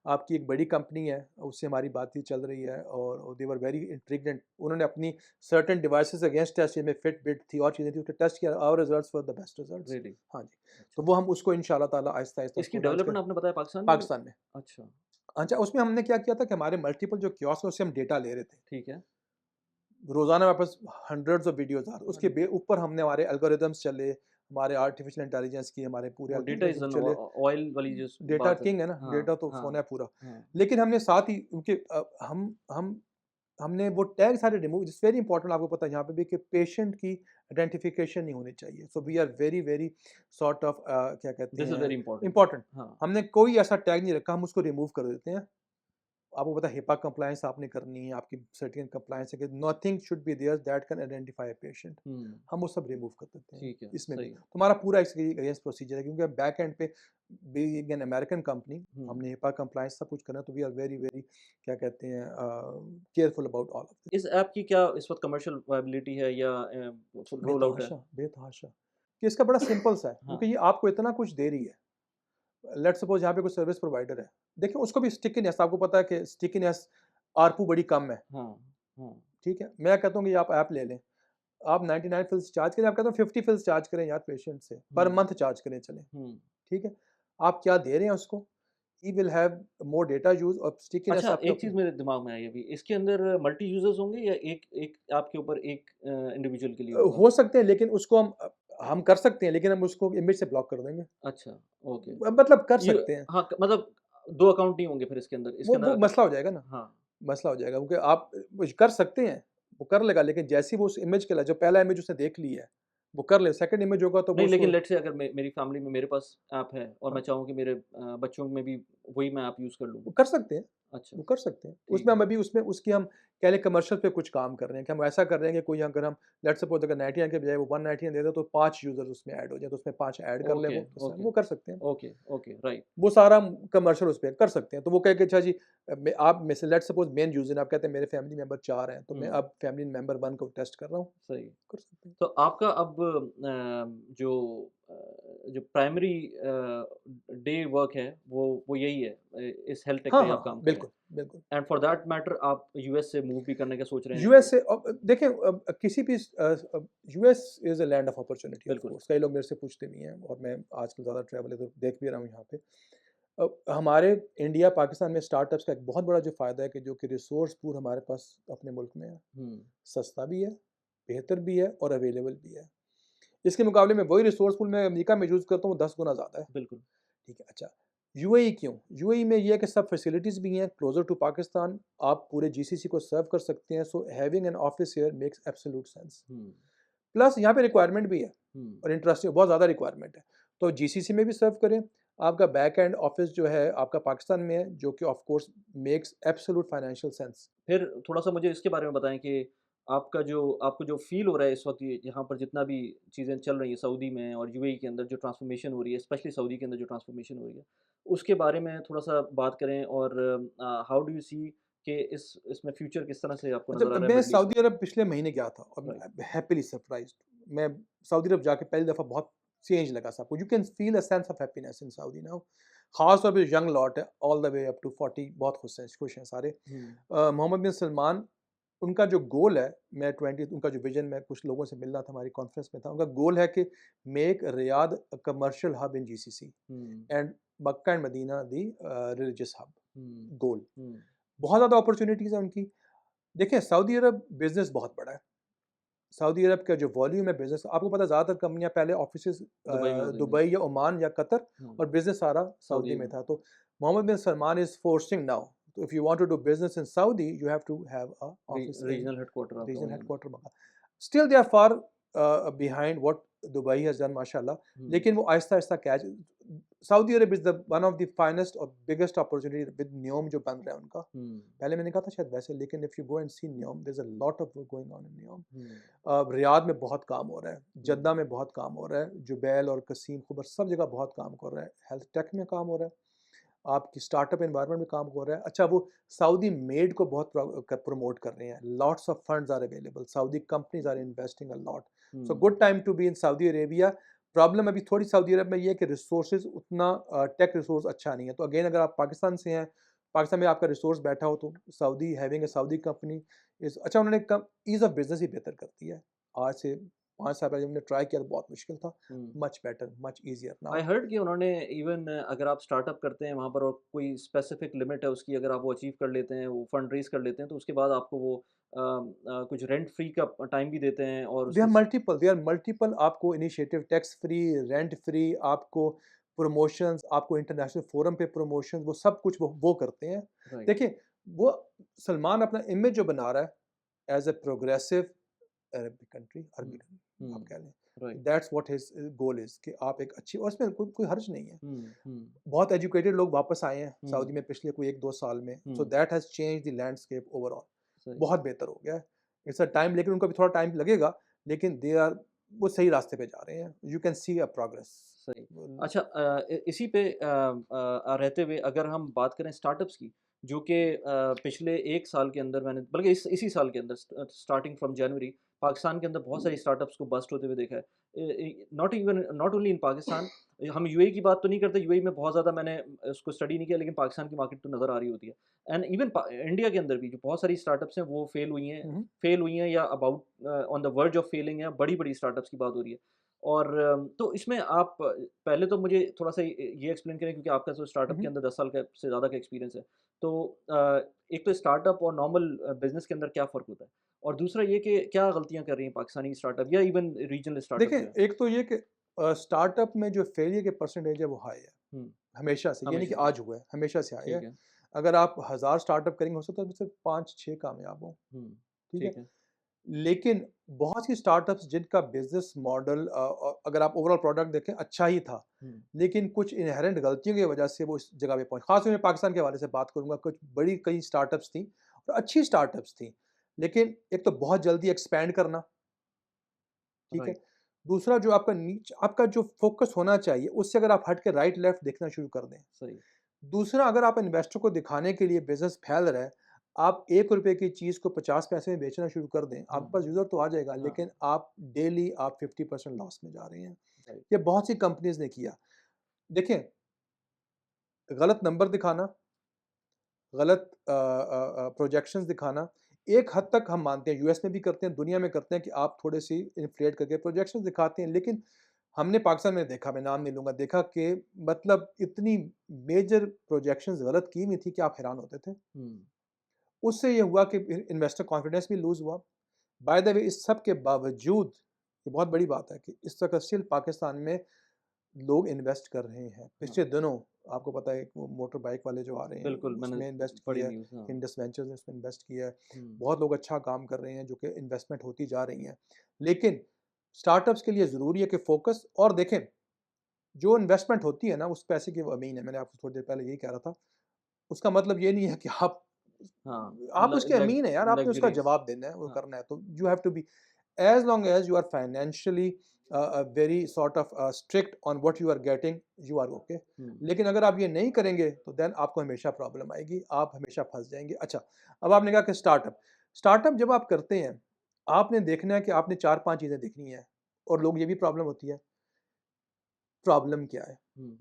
आपकी एक बड़ी कंपनी है, उससे हमारी बातचीत चल रही है और दे वर वेरी इंट्रिग्ड। उन्होंने अपनी सर्टेन डिवाइसेस अगेंस्ट टेस्ट, जिनमें फिटबिट थी और चीज़ें थी, उसको टेस्ट किया, our results were the best results. Really? हाँ जी। तो अच्छा। वो हम उसको इंशाल्लाह ताला आहिस्ता-आहिस्ता इसकी उसको लॉन्च डेवलपमेंट कर आपने बताया पाकिस्तान में? पाकिस्तान में। अच्छा, अच्छा, उसमें हमने क्या किया था कि हमारे मल्टीपल जो कियोस्क है उससे हम डेटा ले रहे थे। ठीक है। रोज़ाना हमारे पास हंड्रेड्स ऑफ वीडियोज़ आ रहे, उसके अरे! ऊपर हमने हमारे एल्गोरिदम्स चले, हमारे आर्टिफिशियल इंटेलिजेंस की हमारे पूरे वो डेटा इज़ एल्गोरिदम एन चले। ऑयल वाली जिस डेटा बात है। किंग है ना, हाँ, डेटा तो सोना हाँ, है पूरा। हाँ। लेकिन हमने साथ ही उनके हमने वो टैग सारे रिमूव, इट्स वेरी इंपॉर्टेंट, आपको पता है यहाँ पे भी कि पेशेंट की आइडेंटिफिकेशन नहीं होनी चाहिए। So we are very very sort of क्या कहते दिस इज़ हैं, वेरी इम्पोर्टेंट। इंपॉर्टेंट। हाँ, हमने कोई ऐसा टैग नहीं रखा, हम उसको रिमूव कर देते हैं। आपको पता है हिपा कंप्लायंस आपने करनी है, आपकी सर्टेन कंप्लायंस है कि nothing should be there that can identify a patient. Hmm, हम वो सब रिमूव कर देते हैं ठीक है, इसमें भी। सही। तो हमारा पूरा इसके अगेंस्ट प्रोसीजर है क्योंकि बैक एंड पे बीइंग एन अमेरिकन कंपनी, हुँ। हमने हिपा कंप्लायंस सब कुछ करना है, तो वी आर वेरी वेरी क्या कहते हैं careful about all of this. इस ऐप की क्या इस वक़्त कमर्शियल वायबिलिटी है या फुल रोल आउट है? बेतहाशा, बेतहाशा कि इसका बड़ा सिंपल सा है क्योंकि हाँ, ये आपको इतना कुछ दे रही है। लेट्स सपोज यहाँ पे कोई सर्विस प्रोवाइडर है, देखिए उसको भी स्टिकीनेस, आपको पता है कि स्टिकीनेस आरपू बड़ी कम है। हाँ, हाँ। ठीक है, मैं कहता हूँ कि आप ऐप ले लें, आप 99 फ़िल्स चार्ज करें, आप कहता हूँ 50 फ़िल्स चार्ज करें यार पेशेंट से, पर हुँ, मंथ चार्ज करें चलें, हुँ। ठीक है? आप क्या दे रहे हैं उसको? He will have more data use और स्टिकीनेस अच्छा, आपके एक ऊपर चीज़ मेरे दिमाग में आई अभी, इसके अंदर मल्टी यूज़र्स होंगे या एक एक ऐप के ऊपर एक इंडिविजुअल के लिए होगा? हो सकते हैं, लेकिन उसको हम कर सकते हैं, लेकिन हम उसको इमेज से ब्लॉक कर देंगे। अच्छा, ओके। मतलब कर ये सकते हैं, हाँ, क मतलब 2 अकाउंट नहीं होंगे फिर इसके अंदर? इसके अंदर वो अगर मसला हो जाएगा ना, हाँ, मसला हो जाएगा क्योंकि आप कर सकते हैं, वो कर लेगा, लेकिन जैसे ही वो उस इमेज के लिए, जो पहला इमेज उसने देख ली है, वो कर ले, सेकंड इमेज होगा तो वो नहीं लेकिन उसको लेट्स से अगर मेरी फैमिली में मेरे पास ऐप है और मैं चाहूँ कि मेरे बच्चों में भी वही मैं ऐप यूज़ कर लूँ। वो कर सकते हैं, अच्छा, वो कर सकते हैं। ठीक उसमें है। हम अभी उसमें उसकी हम कह लें कमर्शियल पे कुछ काम कर रहे हैं कि हम ऐसा कर रहे हैं कि कोई अगर हम लेट्स सपोज़ अगर 99 के बजाय वो 199 दे दे तो 5 यूज़र्स उसमें ऐड हो जाए, तो उसमें 5 ऐड कर ले ओके, वो, तो ओके, वो कर सकते हैं। ओके, ओके, राइट, वो सारा कमर्शियल उस पे कर सकते हैं। तो वो कहे कि अच्छा जी मैं आप में से लेट्स सपोज़ मेन यूज़र आप कहते हैं मेरे फैमिली मेंबर 4 हैं, तो मैं हुँ, अब फैमिली मेंबर 1 को टेस्ट कर रहा हूँ, सही। कर सकते हैं। तो आपका अब जो अ, जो प्राइमरी डे वर्क है वो यही है इस हेल्थ टेक हाँ, पे ही हाँ, आप हाँ, काम कर रहे बिल्कुल, हैं बिल्कुल। एंड फॉर दैट मैटर आप यूएस से मूव भी करने का सोच रहे हैं यूएस से देखें किसी भी US is a land of opportunity of बिल्कुल कोर्स। कई लोग मेरे से पूछते भी हैं और मैं आजकल ज़्यादा ट्रैवल है तो देख भी रहा हूँ यहाँ पे। हमारे इंडिया पाकिस्तान में स्टार्टअप्स का एक बहुत बड़ा जो फ़ायदा है कि जो कि रिसोर्स पूल हमारे पास अपने मुल्क में है, हुँ, सस्ता भी है, बेहतर भी है और अवेलेबल भी है। इसके मुकाबले में वही रिसोर्स पूल मैं अमेरिका में यूज़ करता हूँ, 10 गुना ज़्यादा है। बिल्कुल। ठीक है, अच्छा, यूएई क्यों? यूएई में ये है कि सब फैसिलिटीज़ भी हैं, क्लोज़र टू पाकिस्तान, आप पूरे जीसीसी को सर्व कर सकते हैं, so having an office here makes absolute sense. Hmm, plus यहाँ पे रिक्वायरमेंट भी है हुँ, और इंटरेस्टिंग बहुत ज़्यादा रिक्वायरमेंट है। तो जीसीसी में भी सर्व करें, आपका बैक एंड ऑफिस जो है आपका पाकिस्तान में है, जो कि of course makes absolute financial sense. फिर थोड़ा-सा मुझे इसके बारे में बताएँ कि आपको जो फ़ील हो रहा है इस वक़्त ये यहाँ पर जितना भी चीज़ें चल रही हैं सऊदी में और यूएई के अंदर जो ट्रांसफ़ॉर्मेशन हो रही है, स्पेशली सऊदी के अंदर जो ट्रांसफ़ॉर्मेशन हो रही है, उसके बारे में थोड़ा-सा बात करें और हाउ डू यू सी कि इसमें फ्यूचर किस तरह से आपको अच्छा, नज़र आ रहा है मैं मिडल ईस्ट में? सऊदी अरब पिछले महीने गया था और राइट। मैं हैप्पीली सरप्राइज़्ड। मैं सऊदी अरब जाके पहली दफ़ा बहुत चेंज लगा सबको। You can feel a sense of happiness in Saudi now. ख़ास तौर पे यंग लॉट है, all the way up to 40 बहुत खुश हैं सारे। हुँ, मोहम्मद बिन सलमान, उनका जो गोल है, मैं 20 उनका जो विज़न, मैं कुछ लोगों से मिल रहा था, हमारी कॉन्फ्रेंस में था। उनका गोल है कि make Riyadh a commercial hub in GCC hmm, and Mecca and Medina the religious hub. Hmm, goal. Hmm. बहुत ज़्यादा अपॉर्च्युनिटीज़ हैं उनकी। देखिए, सऊदी अरब बिज़नेस बहुत बड़ा है। सऊदी अरब का जो वॉल्यूम है बिज़नेस, आपको पता है ज़्यादातर कंपनियाँ पहले ऑफ़िसेज़ दुबई में होती थी। दुबई या ओमान या कतर, हुँ, और बिज़नेस सारा सऊदी सऊदी में में। था। तो Mohammed bin Salman is forcing now, तो if you want to do business in Saudi, you have to have a office in regional headquarter आपका रीजनल वहीं होना headquarter Mecca. Still they are far behind what Dubai has done माशाअल्लाह, hmm, लेकिन वो आहिस्ता-आहिस्ता catch. Saudi Arab is the one of the finest और biggest opportunity with Neom जो बन रहा है उनका। हुँ, पहले मैंने कहा था शायद वैसे, लेकिन if you go and see Neom, there is a lot of work going on in Neom. Hmm, Riyadh में बहुत काम हो रहा है, हुँ, जद्दा में बहुत काम हो रहा है, जुबैल और कसीम खुबर सब जगह बहुत काम कर रहा है, हेल्थ टेक में काम हो रहा है, आपकी स्टार्टअप एनवायरनमेंट में काम हो रहा है। अच्छा, वो सऊदी मेड को बहुत प्रमोट कर रहे हैं, lots of funds are available, Saudi companies are investing a lot. So hmm, good time to be in Saudi Arabia. Problem अभी थोड़ी सऊदी अरब में ये है कि रिसोर्सेज उतना टेक रिसोर्स अच्छा नहीं है। तो अगेन, अगर आप पाकिस्तान से हैं, पाकिस्तान में आपका रिसोर्स बैठा हो, तो Saudi having a Saudi company is अच्छा। उन्होंने कम ईज़ ऑफ बिजनेस ही बेहतर कर दी है। आज से 5 साल पहले जब हमने ट्राई किया तो बहुत मुश्किल था। Hmm. Much better, much easier I now. Heard कि उन्होंने इवन अगर आप स्टार्टअप करते हैं वहाँ पर और कोई स्पेसिफिक लिमिट है उसकी अगर आप वो अचीव कर लेते हैं, वो फंड रेज़ कर लेते हैं, तो उसके बाद आपको वो कुछ रेंट फ्री का टाइम भी देते हैं और उसके स दे आर मल्टीपल आपको initiative, tax free, rent free, आपको प्रमोशंस, आपको इंटरनेशनल फोरम पे प्रमोशंस, वो सब कुछ वो करते हैं। राइट। देखिए, वो सलमान अपना इमेज जो बना रहा है as a progressive Arabic country, hmm, Arabic आप हुँ, कह लें, right. That's what his goal is कि आप एक अच्छी, और इसमें कोई हर्ज नहीं है। हुँ, हुँ, बहुत एजुकेटेड लोग वापस आए हैं हुँ, सऊदी में पिछले कोई 1-2 साल में, so hmm, that has changed the landscape overall. सही, बहुत बेहतर हो गया है। इट्स अ टाइम, लेकिन उनको भी थोड़ा टाइम लगेगा, लेकिन दे आर वो सही रास्ते पे जा रहे हैं। You can C a progress. सही। उम, अच्छा इसी पे रहते हुए अगर हम बात करें स्टार्टअप्स की, जो कि पिछले 1 साल के अंदर मैंने बल्कि इसी साल के अंदर स्टार्टिंग फ्रॉम जनवरी पाकिस्तान के अंदर बहुत सारी स्टार्टअप्स को बस्ट होते हुए देखा है। नॉट ओनली इन पाकिस्तान हम यूएई की बात तो नहीं करते, यूएई में बहुत ज़्यादा मैंने उसको स्टडी नहीं किया, लेकिन पाकिस्तान की मार्केट तो नज़र आ रही होती है। एंड इवन इंडिया के अंदर भी जो बहुत सारी स्टार्टअप्स हैं वो हुँ, हुँ। फेल हुई हैं या about on the verge of Fehling है, बड़ी-बड़ी स्टार्टअप्स की बात हो रही है। और तो इसमें आप पहले तो मुझे थोड़ा-सा ये एक्सप्लेन करें क्योंकि आपका तो हुँ, स्टार्टअप के हुँ। अंदर 10 साल का से ज़्यादा का एक्सपीरियंस है। तो एक तो स्टार्टअप और नॉर्मल बिज़नेस के अंदर क्या फ़र्क होता है? और दूसरा ये कि क्या गलतियाँ कर रही हैं पाकिस्तानी स्टार्टअप या इवन रीजनल स्टार्टअप देखिए, जो है? एक तो ये कि स्टार्टअप में जो फेलियर के परसेंटेज है वो हाई है, हुँ, हमेशा से। ये नहीं हमेशा कि से। आज हुआ है, हमेशा से हाई है। ठीक है। अगर आप 1000 स्टार्टअप करेंगे, हो सकता है उसमें सिर्फ 5-6 कामयाब हों, हुँ, ठीक है? ठीक है। लेकिन बहुत सी स्टार्टअप्स जिनका बिज़नेस मॉडल अगर आप ओवरऑल प्रोडक्ट देखें अच्छा ही था, हुँ, लेकिन कुछ इन्हेरेंट गलतियों की वजह से वो इस जगह पे पहुँचे। ख़ास तौर में पाकिस्तान के हवाले से बात करूँगा, कुछ बड़ी कई स्टार्टअप्स थी और अच्छी स्टार्टअप्स थी, लेकिन एक तो बहुत जल्दी एक्सपैंड करना, ठीक है? राइट, दूसरा, जो आपका जो फ़ोकस होना चाहिए, उससे अगर आप हट के राइट लेफ्ट देखना शुरू कर दें। सही। दूसरा, अगर आप इन्वेस्टर को दिखाने के लिए बिज़नेस फैल रहा है, आप ₹1 की चीज़ को 50 पैसे में बेचना शुरू कर दें, हुँ, आपके पास यूज़र तो आ जाएगा, हाँ, लेकिन आप डेली आप 50% लॉस में जा रहे हैं। राइट। ये बहुत सी कंपनीज़ ने किया। देखें, गलत नंबर दिखाना, गलत प्रोजेक्शंस दिखाना, एक हद तक हम मानते हैं, यूएस में भी करते हैं, दुनिया में करते हैं कि आप थोड़ी-सी इन्फ्लेट करके प्रोजेक्शंस दिखाते हैं, लेकिन हमने पाकिस्तान में देखा, मैं नाम नहीं लूँगा, देखा कि मतलब इतनी मेजर प्रोजेक्शंस गलत की हुई थी कि आप हैरान होते थे। हुँ, उससे ये हुआ कि इन्वेस्टर कॉन्फिडेंस भी लूज़ हुआ। बाय द वे इस सब के बावजूद ये बहुत बड़ी बात है कि इस वक़्त स्टिल पाकिस्तान में लोग इन्वेस्ट कर रहे हैं। हाँ, पिछले दिनों आपको पता है वो मोटर बाइक वाले जो आ रहे हैं, बिल्कुल मैंने उसमें इन्वेस्ट पढ़ी किया है, न्यूज़ हाँ। इंडस वेंचर्स ने उसमें इन्वेस्ट किया है। हुँ, बहुत लोग अच्छा काम कर रहे हैं जो कि इन्वेस्टमेंट होती जा रही हैं। लेकिन स्टार्टअप्स के लिए ज़रूरी है कि फ़ोकस और देखें, जो इन्वेस्टमेंट होती है ना, उस पैसे की वो अमीन है। मैंने आपको थोड़ी देर पहले यही कह रहा था। उसका मतलब ये नहीं है कि हाँ, आप ल उसके लग अमीन हैं यार, आपने उसका लग्ज़रीज़ जवाब देना है, वो हाँ, करना है, तो you have to be as long as you are financially very sort of strict on what you are getting, you are okay. हुँ, लेकिन अगर आप ये नहीं करेंगे तो देन आपको हमेशा प्रॉब्लम आएगी, आप हमेशा फंस जाएंगे। अच्छा, अब आपने कहा कि स्टार्टअप स्टार्टअप जब आप करते हैं, आपने देखना है कि आपने 4-5 चीज़ें देखनी है। और लोग ये भी प्रॉब्लम होती है, प्रॉब्लम क्या हुँ,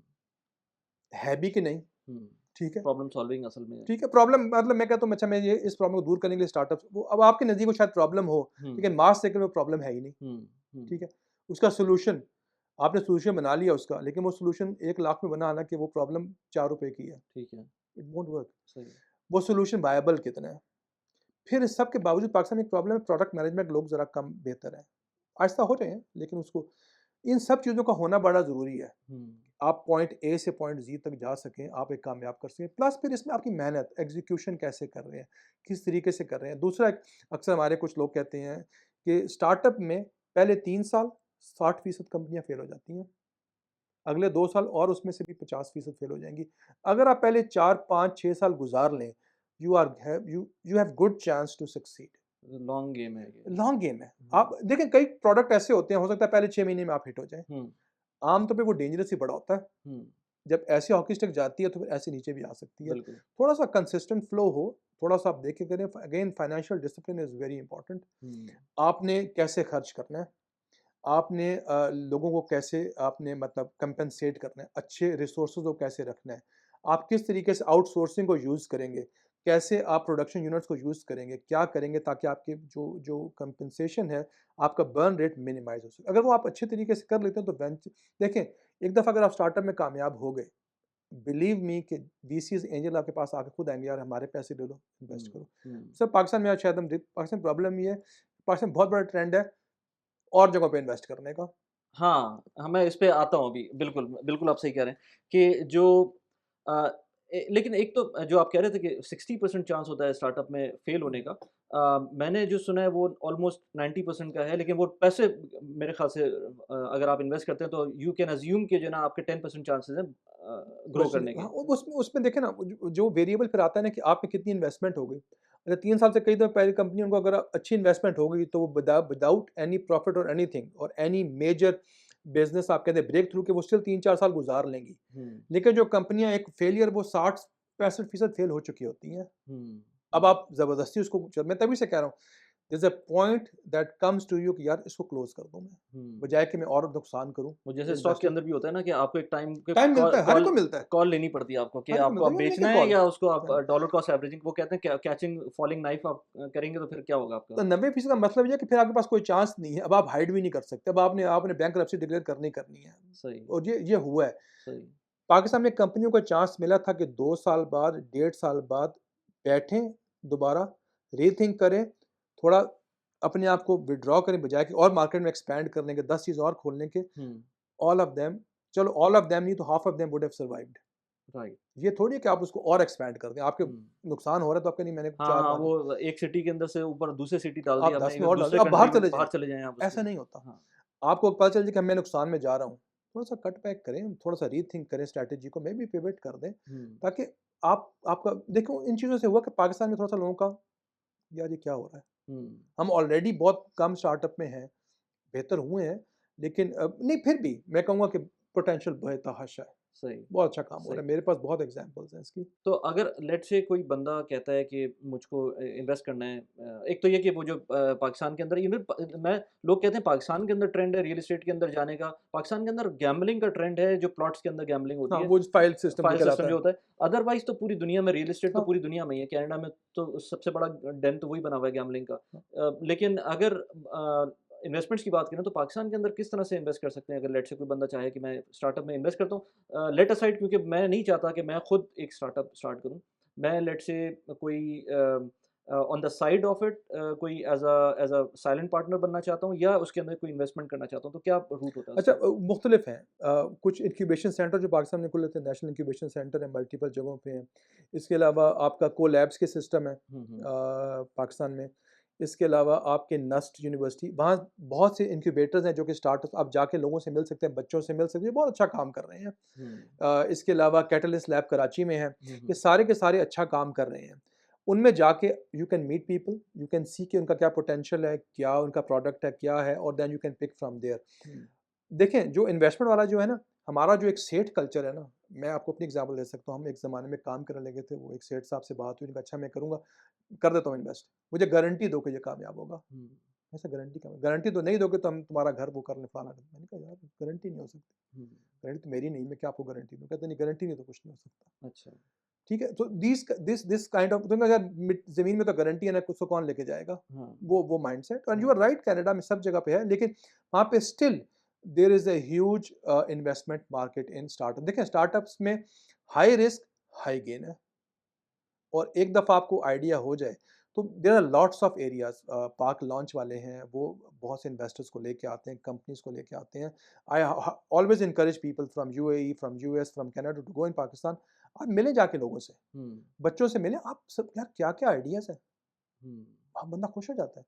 है भी कि नहीं? हुँ, ठीक है। प्रॉब्लम सॉल्विंग असल में ठीक है, प्रॉब्लम मतलब मैं कहता हूँ अच्छा मैं ये इस प्रॉब्लम को दूर करने के लिए स्टार्टअप्स वो अब आपके नज़दीक वो शायद प्रॉब्लम हो, हुँ, लेकिन मास लेवल में प्रॉब्लम है ही नहीं। हुँ, हुँ, ठीक है? उसका सॉल्यूशन आपने सॉल्यूशन बना लिया उसका, लेकिन वो सॉल्यूशन 1 लाख में बना ना कि वो प्रॉब्लम ₹4 की है। ठीक है, इट वोंट वर्क। सही है। वो सॉल्यूशन वायबल कितना है? फिर इस सब के बावजूद पाकिस्तान में एक प्रॉब्लम है, प्रोडक्ट मैनेजमेंट लोग ज़रा कम बेहतर हैं। आहिस्ता हो रहे हैं, लेकिन उसको इन सब चीज़ों का होना बड़ा ज़रूरी है। हुँ, आप पॉइंट ए से पॉइंट ज़ी तक जा सकें, आप एक कामयाब कर सकें। प्लस फिर इसमें आपकी मेहनत, एग्ज़ीक्यूशन कैसे कर रहे हैं, किस तरीके से कर रहे हैं। दूसरा एक अक्सर हमारे कुछ लोग कहते हैं कि स्टार्टअप में पहले 3 साल 60% कंपनियाँ फ़ेल हो जाती हैं। अगले 2 साल और उसमें से भी 50% फ़ेल हो जाएँगी। अगर आप पहले 4, 5, 6 साल गुज़ार लें, you have good chance to succeed. Long game है ये। लॉन्ग गेम है। हुँ, आप देखें कई प्रोडक्ट ऐसे होते हैं, हो सकता है पहले 6 महीने में आप हिट हो जाएँ। हुँ, आम तौर पे वो डेंजरस ही बड़ा होता है। हुँ, जब ऐसी हॉकी स्टिक जाती है तो फिर ऐसे नीचे भी आ सकती है। बिल्कुल। थोड़ा-सा कंसिस्टेंट फ्लो हो, थोड़ा-सा आप देख के करें। Again financial discipline is very important. Hmm, आपने कैसे खर्च करना है, आपने लोगों को कैसे आपने मतलब कंपेंसेट करना है, अच्छे रिसोर्सेज़ को कैसे रखना है, आप किस तरीके से आउटसोर्सिंग को यूज़ करेंगे, कैसे आप प्रोडक्शन यूनिट्स को यूज़ करेंगे, क्या करेंगे ताकि आपके जो जो कंपेंसेशन है, आपका बर्न रेट मिनिमाइज़ हो सके। अगर वो आप अच्छे तरीके से कर लेते हैं तो देखें, एक दफ़ा अगर आप स्टार्टअप में कामयाब हो गए, बिलीव मी कि वीसीज़ एंजल आपके पास आके खुद आएँगे, यार हमारे पैसे ले लो, इन्वेस्ट हुँ, करो। हुँ। सर पाकिस्तान में आज शायद हम देख पाकिस्तान में प्रॉब्लम ये है, पाकिस्तान में बहुत बड़ा ट्रेंड है और जगहों पे इन्वेस्ट करने का। हाँ, मैं इस पे आता हूँ अभी। बिल्कुल, बिल्कुल आप सही कह रहे हैं कि जो अ, लेकिन एक तो जो आप कह रहे थे कि 60% चांस होता है स्टार्टअप में फ़ेल होने का। मैंने जो सुना है वो ऑलमोस्ट 90% का है, लेकिन वो पैसे मेरे ख़्याल से अगर आप इन्वेस्ट करते हैं तो यू कैन अस्यूम कि जो है ना आपके 10% चांसेज़ हैं ग्रो बचने करने के। हाँ, उसमें उसमें देखें ना जो वेरिएबल फिर आता है ना कि आप में कितनी इन्वेस्टमेंट हो गई। अगर 3 साल से कई दफ़ा पहले कंपनी उनको अगर अच्छी इन्वेस्टमेंट हो गई तो वो विदाउट एनी प्रॉफिट और एनीथिंग और एनी मेजर बिज़नेस आप कहते हैं ब्रेक थ्रू के वो स्टिल 3-4 साल गुज़ार लेंगी। हुँ, लेकिन जो कंपनियाँ एक फेलियर वो 60-65% फेल हो चुकी होती हैं। हुँ, अब हुँ, आप ज़बरदस्ती उसको मैं तभी से कह रहा हूँ, there is a point that comes to you कि यार इसको क्लोज़ कर दूँ मैं, हुँ। बजाए कि मैं और नुकसान करूँ। वो जैसे स्टॉक के इन्वेस्टर अंदर भी होता है ना कि आपको एक टाइम पे टाइम मिलता कॉल है, हर एक कॉल को मिलता है, कॉल लेनी पड़ती है आपको कि हर एक को आपको मिलता अब है, यू मेक बेचना अ है कॉल। या उसको आप डॉलर कॉस्ट एवरेजिंग वो कहते हैं कैचिंग फॉलिंग नाइफ आप करेंगे तो फिर क्या होगा आपका? तो 90% का मतलब ये है कि फिर आपके पास कोई चांस नहीं है, अब आप हाइड भी नहीं कर सकते, अब आपने आपने बैंकरप्सी डिक्लेयर करनी ही करनी है। सही, और ये हुआ है। सही। पाकिस्तान में कंपनियों को चांस मिला था कि 2 साल बाद, 1.5 साल बाद बैठें, दोबारा रीथिंक करें, थोड़ा अपने आप को विथड्रॉ करें बजाय कि और मार्केट में एक्सपैंड करने के, 10 चीज़ और खोलने के। हुँ, ऑल ऑफ देम चलो ऑल ऑफ देम नहीं तो half of them would have survived. Right. ये थोड़ी है कि आप उसको और एक्सपैंड कर दें, आपके हुँ। नुकसान हो रहा है तो आपका नहीं मैंने हाँ, हाँ, 4-5 वो एक सिटी के अंदर से ऊपर दूसरे सिटी डाल दी आप आपने 10 में इवन और डाल दें, दूसरे आप बाहर कंट्री में चले बाहर जाएँ। चले जाएँ आप उसके। ऐसा नहीं होता। हाँ, आपको पता चल जाए कि मैं नुकसान में जा रहा हूँ, थोड़ा-सा कट बैक करें, थोड़ा-सा रीथिंक करें स्ट्रैटेजी को, मे बी पिवट कर दें, हुँ, ताकि आप आपका देखो इन चीज़ों से हुआ कि पाकिस्तान में थोड़ा-सा लोगों का, यार ये क्या हो रहा है? हुँ, हम ऑलरेडी बहुत कम स्टार्टअप में हैं, बेहतर हुए हैं, लेकिन नहीं फिर भी मैं कहूँगा कि पोटेंशियल बेतहाशा है, सही, बहुत अच्छा काम हो रहा सही। है, मेरे पास बहुत एग्ज़ाम्पल्स हैं इसकी। तो अगर लेट्स से कोई बंदा कहता है कि मुझको इन्वेस्ट करना है एक तो ये कि वो जो पाकिस्तान के अंदर इवन मैं लोग कहते हैं पाकिस्तान के अंदर ट्रेंड है रियल एस्टेट के अंदर जाने का पाकिस्तान के अंदर गैम्बलिंग का ट्रेंड है जो प्लॉट्स के अंदर गैम्बलिंग होती हाँ, है वो फाइल सिस्टम फाइल निकल सिस्टम आता जो है। होता है अदरवाइज तो पूरी दुनिया में रियल एस्टेट तो हाँ, पूरी दुनिया में ही है कनाडा में तो सबसे बड़ा डेन तो वही बना हुआ है गैम्बलिंग का हाँ, लेकिन अगर इन्वेस्टमेंट्स की बात करें तो पाकिस्तान के अंदर किस तरह से इन्वेस्ट कर सकते हैं? अगर लेट्स से कोई बंदा चाहे कि मैं स्टार्टअप में इन्वेस्ट करता हूँ, लेट असाइड क्योंकि मैं नहीं चाहता कि मैं खुद एक स्टार्टअप स्टार्ट करूँ। मैं लेट्स से कोई on the side of it कोई एज़ अ साइलेंट पार्टनर बनना चाहता हूँ या उसके अंदर कोई इन्वेस्टमेंट करना चाहता हूँ, तो क्या रूट होता है अच्छा, उसका? मुख्तलिफ हैं। कुछ इंक्यूबेशन सेंटर जो पाकिस्तान में खुले थे, नेशनल इंक्यूबेशन सेंटर है, मल्टीपल जगहों पे हैं। इसके अलावा आपका कोलैब्स के सिस्टम है हुँ, हुँ। पाकिस्तान में। इसके अलावा आपके नस्ट यूनिवर्सिटी, वहाँ बहुत से इंक्यूबेटर्स हैं जो कि स्टार्टअप्स आप जाके लोगों से मिल सकते हैं, बच्चों से मिल सकते हैं, बहुत अच्छा काम कर रहे हैं। हुँ। इसके अलावा कैटलिस्ट लैब कराची में है। हुँ, ये हुँ। सारे के सारे अच्छा काम कर रहे हैं। उनमें जाके you can meet people, you can see कि उनका क्या पोटेंशियल है, क्या उनका प्रोडक्ट है, क्या है, और then you can pick from there. Hmm. देखें, जो इन्वेस्टमेंट वाला जो है ना, हमारा जो एक सेठ कल्चर है ना, मैं आपको अपनी एग्जांपल दे सकता हूँ। हम एक ज़माने में काम करने लगे थे, वो एक सेठ साहब से बात हुई, उन्होंने कहा अच्छा मैं करूँगा, कर देता हूँ इन्वेस्ट, मुझे गारंटी दो कि ये कामयाब होगा। हुँ। ऐसा गारंटी क्या, गारंटी तो नहीं दोगे तो हम तुम्हारा घर वो करने फलाना कर, मैंने कहा यार गारंटी नहीं हो सकती, हुँ। गारंटी तो मेरी नहीं, मैं क्या आपको गारंटी दूँ, कहते नहीं गारंटी नहीं तो कुछ नहीं हो सकता। अच्छा। ठीक है, तो दिस काइंड ऑफ, तुमने अगर ज़मीन में तो गारंटी है ना, कुछ तो कौन लेके जाएगा, हाँ, वो माइंडसेट। एंड यू हाँ। आर राइट, कनाडा में सब जगह पे है, लेकिन वहाँ पे still there is a huge investment market in startup. देखें, स्टार्टअप्स में हाई रिस्क हाई गेन है, और एक दफ़ा आपको आइडिया हो जाए तो there are lots of areas. Park launch वाले हैं, वो बहुत से इन्वेस्टर्स को लेके आते हैं, कंपनीज़ को लेके आते हैं। I always encourage people from UAE, from US, from Canada to go in Pakistan. आप मिलें जाके लोगों से, हुँ, बच्चों से मिलें, आप सब यार क्या-क्या आइडियाज़ हैं, हुँ। आप बंदा खुश हो जाता है।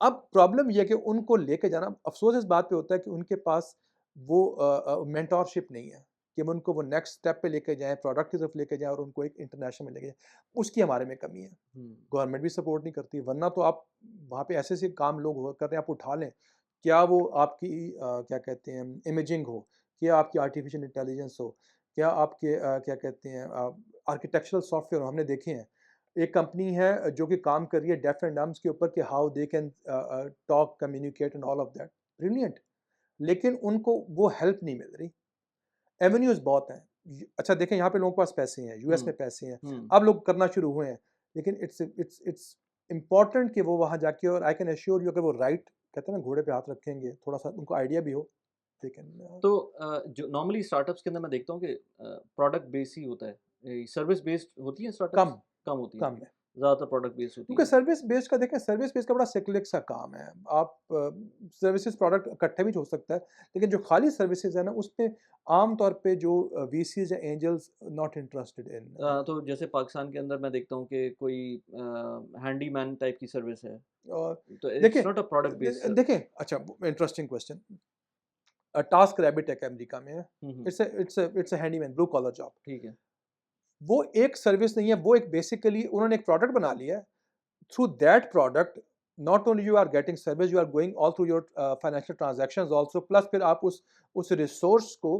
अब प्रॉब्लम ये है कि उनको लेके जाना, अफ़सोस इस बात पे होता है कि उनके पास वो मेंटरशिप नहीं है कि वो उनको वो नेक्स्ट स्टेप पे लेके जाएँ, प्रोडक्ट की तरफ लेके जाएँ और उनको एक इंटरनेशनल में लेके जाएँ। उसकी हमारे में कमी है। हुँ, गवर्नमेंट भी सपोर्ट नहीं करती, वरना तो आप वहाँ पे ऐसे-ऐसे काम लोग हो कर रहे हैं, आप उठा लें। क्या वो आपकी क्या कहते हैं इमेजिंग हो, क्या आपकी आर्टिफ़िशियल इंटेलिजेंस हो, क्या आपके क्या कहते हैं आर्किटेक्चरल सॉफ्टवेयर हो, हमने देखे हैं। एक कंपनी है जो कि काम कर रही है डेफ एंड डम्ब्स के ऊपर कि how they can talk, communicate and all of that. Brilliant! लेकिन उनको वो हेल्प नहीं मिल रही। एवेन्यूज़ बहुत हैं। अच्छा देखें, यहाँ पे लोगों के पास पैसे हैं, यूएस हुँ, में पैसे हैं, हुँ। अब लोग करना शुरू हुए हैं। लेकिन इट्स इम्पोर्टेंट कि वो वहाँ जाके, और आई कैन एश्योर यू, अगर वो राइट कहते हैं ना घोड़े पे हाथ रखेंगे, थोड़ा-सा उनको आइडिया भी हो, दे कैन तो जो नॉर्मली स्टार्टअप्स के अंदर मैं देखता हूँ कि प्रोडक्ट बेस ही होता है। सर्विस बेस्ड होती है कम, स्टार्टअप्स? कम होती हैं। कम है। ज़्यादातर प्रोडक्ट बेस्ड होती क्योंकि हैं। सर्विस बेस्ड का देखें, सर्विस बेस्ड का बड़ा साइक्लिक सा काम है। आप सर्विसेज़ प्रोडक्ट इकट्ठे भी हो सकता है, लेकिन जो खाली सर्विसेज़ है ना, उसपे आम तौर पे जो वीसीज़ या एंजल्स नॉट इंटरेस्टेड इन। तो जैसे पाकिस्तान के अंदर मैं देखता हूँ कि कोई हैंडीमैन टाइप की सर्विस है। और तो इट्स देखिए, नॉट अ प्रोडक्ट बेस्ड। देखें, अच्छा इंटरेस्टिंग क्वेश्चन। टास्क रैबिट एक अमेरिका में है। Hmm, hmm. It's a handyman, blue collar job. ठीक है। वो एक सर्विस नहीं है, वो एक बेसिकली उन्होंने एक प्रोडक्ट बना लिया है। Through that product not only you are getting service, you are going all through your financial transactions also, plus फिर आप उस रिसोर्स को